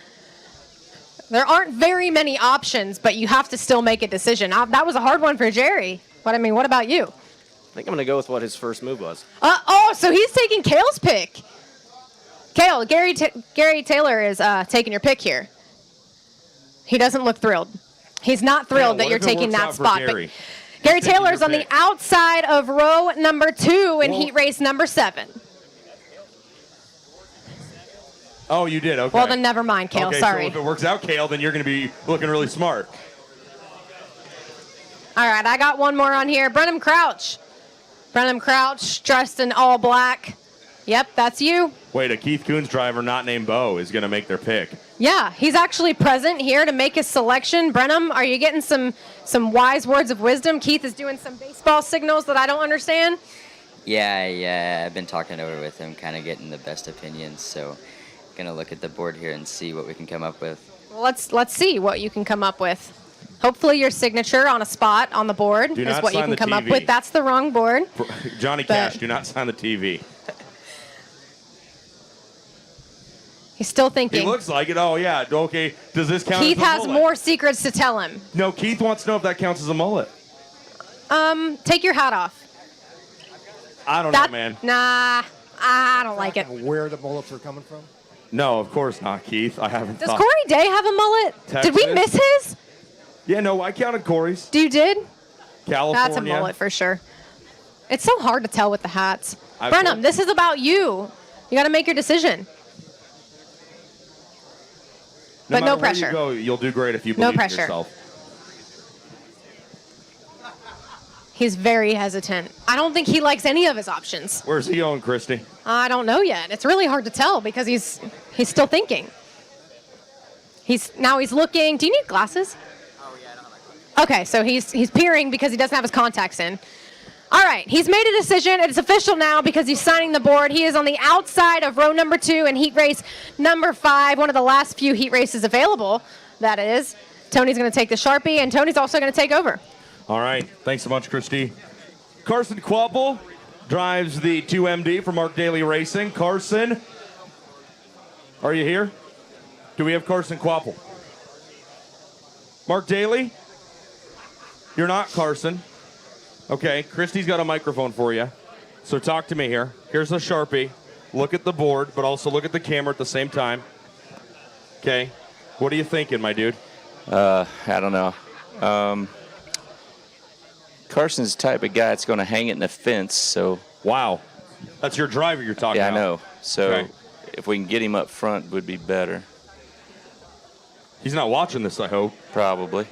There aren't very many options, but you have to still make a decision. That was a hard one for Jerry. What about you? I think I'm going to go with what his first move was. So he's taking Kale's pick. Kale, Gary Taylor is taking your pick here. He doesn't look thrilled. He's not thrilled that you're taking that spot. But Gary Taylor's on the outside of row number 2 in Heat race number 7. Oh, you did? Okay. Well, then never mind, Kale. Okay, sorry. So if it works out, Kale, then you're going to be looking really smart. All right, I got one more on here. Brenham Crouch. Brenham Crouch, dressed in all black. Yep, that's you. Wait, a Keith Coons driver not named Bo is going to make their pick. Yeah, he's actually present here to make his selection. Brenham, are you getting some wise words of wisdom? Keith is doing some baseball signals that I don't understand. Yeah, I've been talking over with him, kind of getting the best opinions. So, gonna look at the board here and see what we can come up with. Well, let's see what you can come up with. Hopefully, your signature on a spot on the board is what you can come up with. That's the wrong board. Johnny Cash, do not sign the TV. He's still thinking. He looks like it. Oh, yeah. Okay. Does this count Keith as a has mullet? more secrets to tell him. No, Keith wants to know if that counts as a mullet. Take your hat off. I don't know, man. Nah, I don't like it. Where the mullets are coming from? No, of course not, Keith. I haven't Does thought. Corey Day have a mullet? Did we miss his? Yeah, no, I counted Corey's. You did? California. That's a mullet for sure. It's so hard to tell with the hats. I've Brenham, told- this is about you. You got to make your decision. But no matter where pressure. You go, you'll do great if you No believe in pressure. yourself. He's very hesitant. I don't think he likes any of his options. Where's he going, Christy? I don't know yet. It's really hard to tell because he's still thinking. He's looking. Do you need glasses? Oh yeah, I don't have my glasses. Okay, so he's peering because he doesn't have his contacts in. All right, he's made a decision. It's official now because he's signing the board. He is on the outside of row number 2 in heat race number 5, one of the last few heat races available, that is. Tony's going to take the Sharpie, and Tony's also going to take over. All right. Thanks so much, Christy. Carson Quapple drives the 2MD for Mark Daly Racing. Carson, are you here? Do we have Carson Quapple? Mark Daly? You're not Carson. Okay, Christy's got a microphone for you. So talk to me here. Here's a Sharpie. Look at the board, but also look at the camera at the same time. Okay. What are you thinking, my dude? I don't know. Carson's the type of guy that's going to hang it in the fence. So wow, that's your driver you're talking yeah, about. I know. So Okay. if we can get him up front, would be better. He's not watching this, I hope. Probably.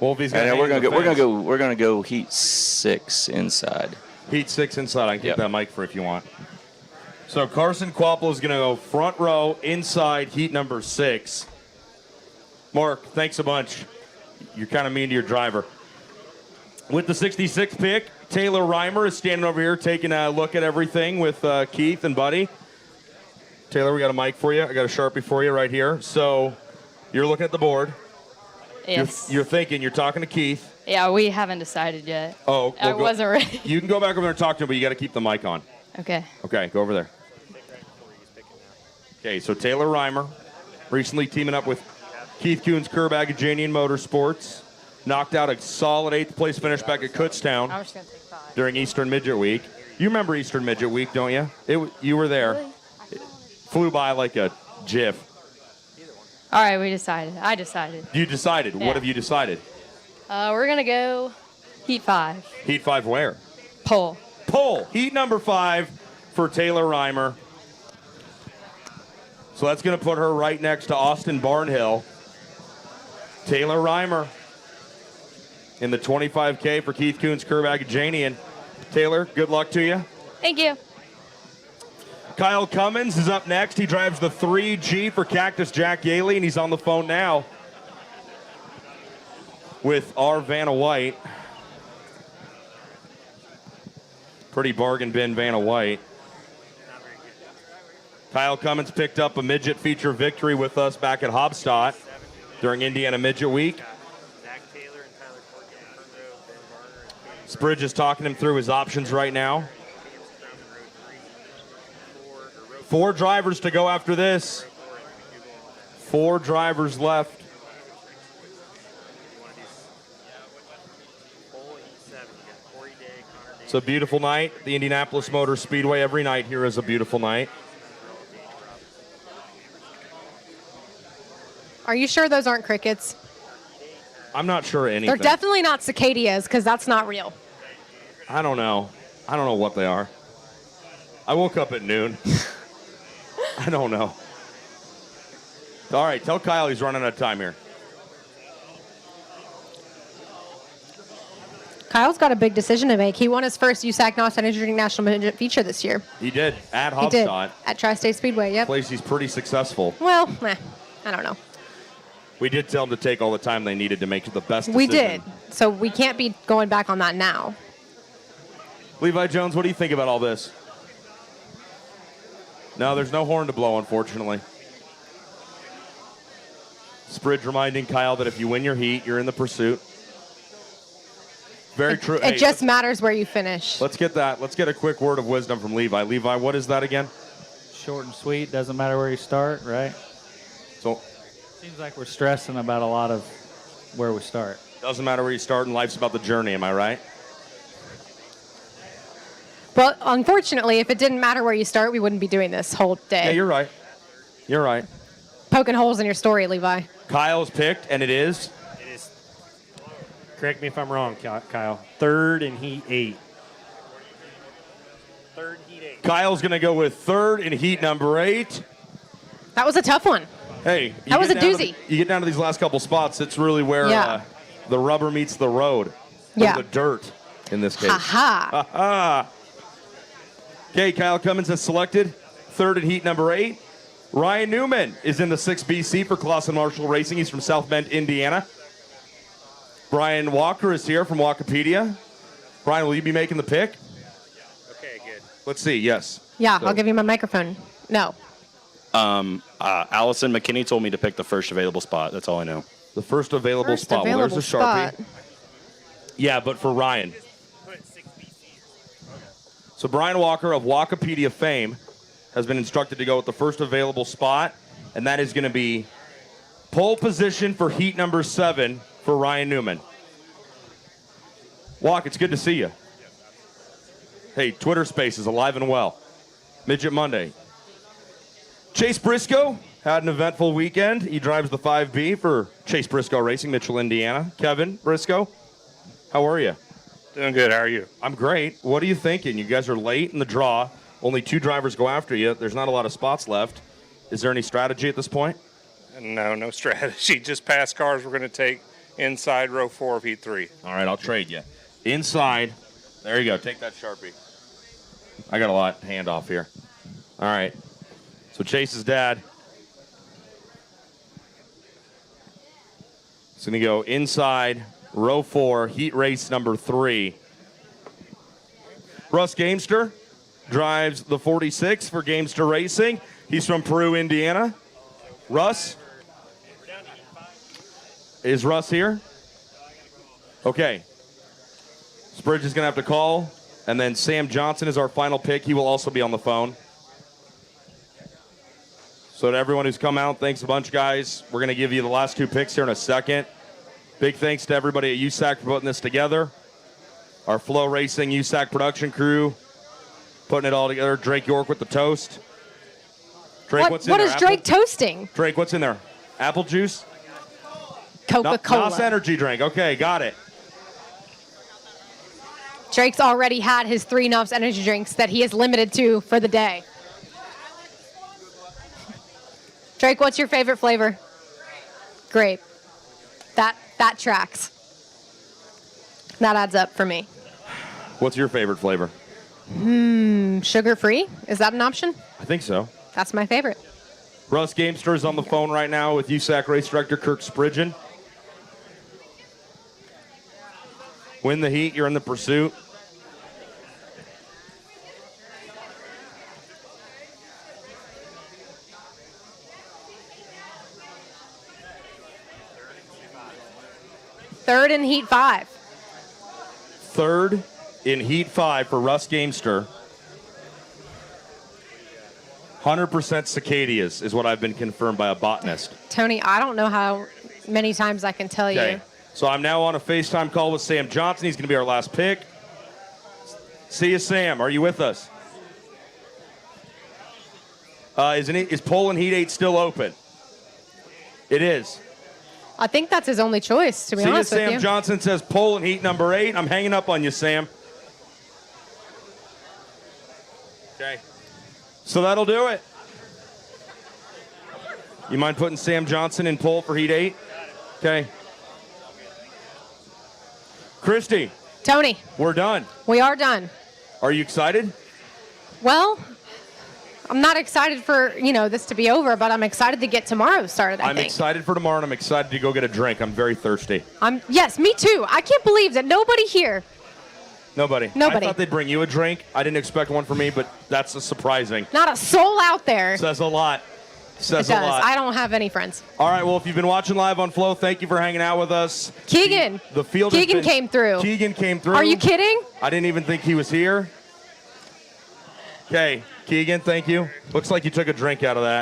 Well, if he's And gonna we're hang gonna the fence- we're gonna go heat 6 inside. Heat 6 inside. I can keep that mic for if you want. So Carson Quapple is going to go front row inside heat number 6. Mark, thanks a bunch. You're kind of mean to your driver. With the 66 pick, Taylor Reimer is standing over here taking a look at everything with Keith and Buddy. Taylor, we got a mic for you. I got a Sharpie for you right here. So you're looking at the board. Yes. You're thinking, you're talking to Keith. Yeah, we haven't decided yet. Oh, I wasn't ready. You can go back over there and talk to him, but you got to keep the mic on. Okay. Okay, go over there. Okay, so Taylor Reimer, recently teaming up with Keith Kuhn's Curb Agajanian Motorsports, knocked out a solid 8th place finish back at Kutztown I was going to take 5. during Eastern Midget Week. You remember Eastern Midget Week, don't you? You were there. It flew by like a GIF. All right, we decided. I decided. You decided. Yeah. What have you decided? We're going to go heat 5. Heat 5 where? Pole. Pole. Heat number 5 for Taylor Reimer. So that's going to put her right next to Austin Barnhill. Taylor Reimer in the 25K for Keith Kuhn's Curb Agajanian. Taylor, good luck to you. Thank you. Kyle Cummins is up next. He drives the 3G for Cactus Jack Yaley, and he's on the phone now with R. Vanna White. Pretty bargain bin Vanna White. Kyle Cummins picked up a midget feature victory with us back at Hobstadt during Indiana Midget Week. Spridge is talking him through his options right now. 4 drivers to go after this. 4 drivers left. It's a beautiful night. The Indianapolis Motor Speedway, every night here is a beautiful night. Are you sure those aren't crickets? I'm not sure of anything. They're definitely not cicadas because that's not real. I don't know. I don't know what they are. I woke up at noon. I don't know. All right, tell Kyle he's running out of time here. Kyle's got a big decision to make. He won his first USAC North Energy Drink National Midget feature this year. He did at He did Hobstadt. at Tri-State Speedway. Yep. Place he's pretty successful. Well, I don't know. We did tell him to take all the time they needed to make the best decision. We did, so we can't be going back on that now. Levi Jones, what do you think about all this? No, there's no horn to blow, unfortunately. Spridge reminding Kyle that if you win your heat, you're in the pursuit. Very true. It just matters where you finish. Let's get that. Let's get a quick word of wisdom from Levi. Levi, what is that again? Short and sweet. Doesn't matter where you start, right? So seems like we're stressing about a lot of where we start. Doesn't matter where you start, and life's about the journey. Am I right? Well, unfortunately, if it didn't matter where you start, we wouldn't be doing this whole day. Yeah, you're right. You're right. Poking holes in your story, Levi. Kyle's picked, and it is. It is. Correct me if I'm wrong, Kyle. 3rd in heat 8. Kyle's going to go with 3rd in heat number 8. That was a tough one. Hey, That was a doozy. You get down to these last couple spots, it's really where Yeah. the rubber meets the road. Or Yeah. the dirt, in this case. Ha-ha. Ha-ha. Okay, Kyle Cummins has selected 3rd in heat number 8. Ryan Newman is in the 6BC for Clausen Marshall Racing. He's from South Bend, Indiana. Brian Walker is here from Wikipedia. Brian, will you be making the pick? Okay, good. Let's see, yes. Yeah, So- I'll give you my microphone. No. Allison McKinney told me to pick the first available spot. That's all I know. The first available First spot. Well, there's a available Sharpie. spot. Yeah, but for Ryan. So Brian Walker of Wikipedia fame has been instructed to go with the first available spot, and that is going to be pole position for heat number 7 for Ryan Newman. Walk, it's good to see you. Hey, Twitter Space is alive and well. Midget Monday. Chase Briscoe had an eventful weekend. He drives the 5B for Chase Briscoe Racing, Mitchell, Indiana. Kevin Briscoe, how are you? Doing good. How are you? I'm great. What are you thinking? You guys are late in the draw. Only 2 drivers go after you. There's not a lot of spots left. Is there any strategy at this point? No strategy. Just past cars we're going to take inside row 4 of heat 3. All right, I'll trade you. Inside. There you go. Take that Sharpie. I got a lot handoff here. All right. So Chase's dad is going to go inside row 4, heat race number 3. Russ Gamester drives the 46 for Gamester Racing. He's from Peru, Indiana. Russ? Is Russ here? Okay. Spridge is going to have to call. And then Sam Johnson is our final pick. He will also be on the phone. So to everyone who's come out, thanks a bunch, guys. We're going to give you the last 2 picks here in a second. Big thanks to everybody at USAC for putting this together. Our Flow Racing USAC production crew putting it all together. Drake York with the toast. Drake, what's in what there? is Drake toasting? Drake, what's in there? Apple juice? Coca-Cola. NOS energy drink. Okay, got it. Drake's already had his 3 NOS energy drinks that he is limited to for the day. Drake, what's your favorite flavor? Grape. That tracks. That adds up for me. What's your favorite flavor? Sugar-free? Is that an option? I think so. That's my favorite. Russ Gamester is on the phone right now with USAC race director Kirk Spridgen. Win the heat, you're in the pursuit. Third in heat 5. Third in heat 5 for Russ Gamester. 100% cicadas is what I've been confirmed by a botanist. Tony, I don't know how many times I can tell you. So I'm now on a FaceTime call with Sam Johnson. He's going to be our last pick. See you, Sam. Are you with us? Is pole in heat 8 still open? It is. I think that's his only choice, to be honest with you. Sam Johnson says pole in heat number 8. I'm hanging up on you, Sam. Okay. So that'll do it. You mind putting Sam Johnson in pole for heat 8? Okay. Christy. Tony. We're done. We are done. Are you excited? Well, I'm not excited for, this to be over, but I'm excited to get tomorrow started, I I'm think. excited for tomorrow, and I'm excited to go get a drink. I'm very thirsty. Yes, me too. I can't believe that nobody here. Nobody. I thought they'd bring you a drink. I didn't expect one from me, but that's surprising. Not a soul out there. Says a lot. Says It does. a lot. I don't have any friends. All right, well, if you've been watching live on Flow, thank you for hanging out with us. Keegan. The field Keegan came through. Keegan came through. Are you kidding? I didn't even think he was here. Okay, Keegan, thank you. Looks like you took a drink out of that.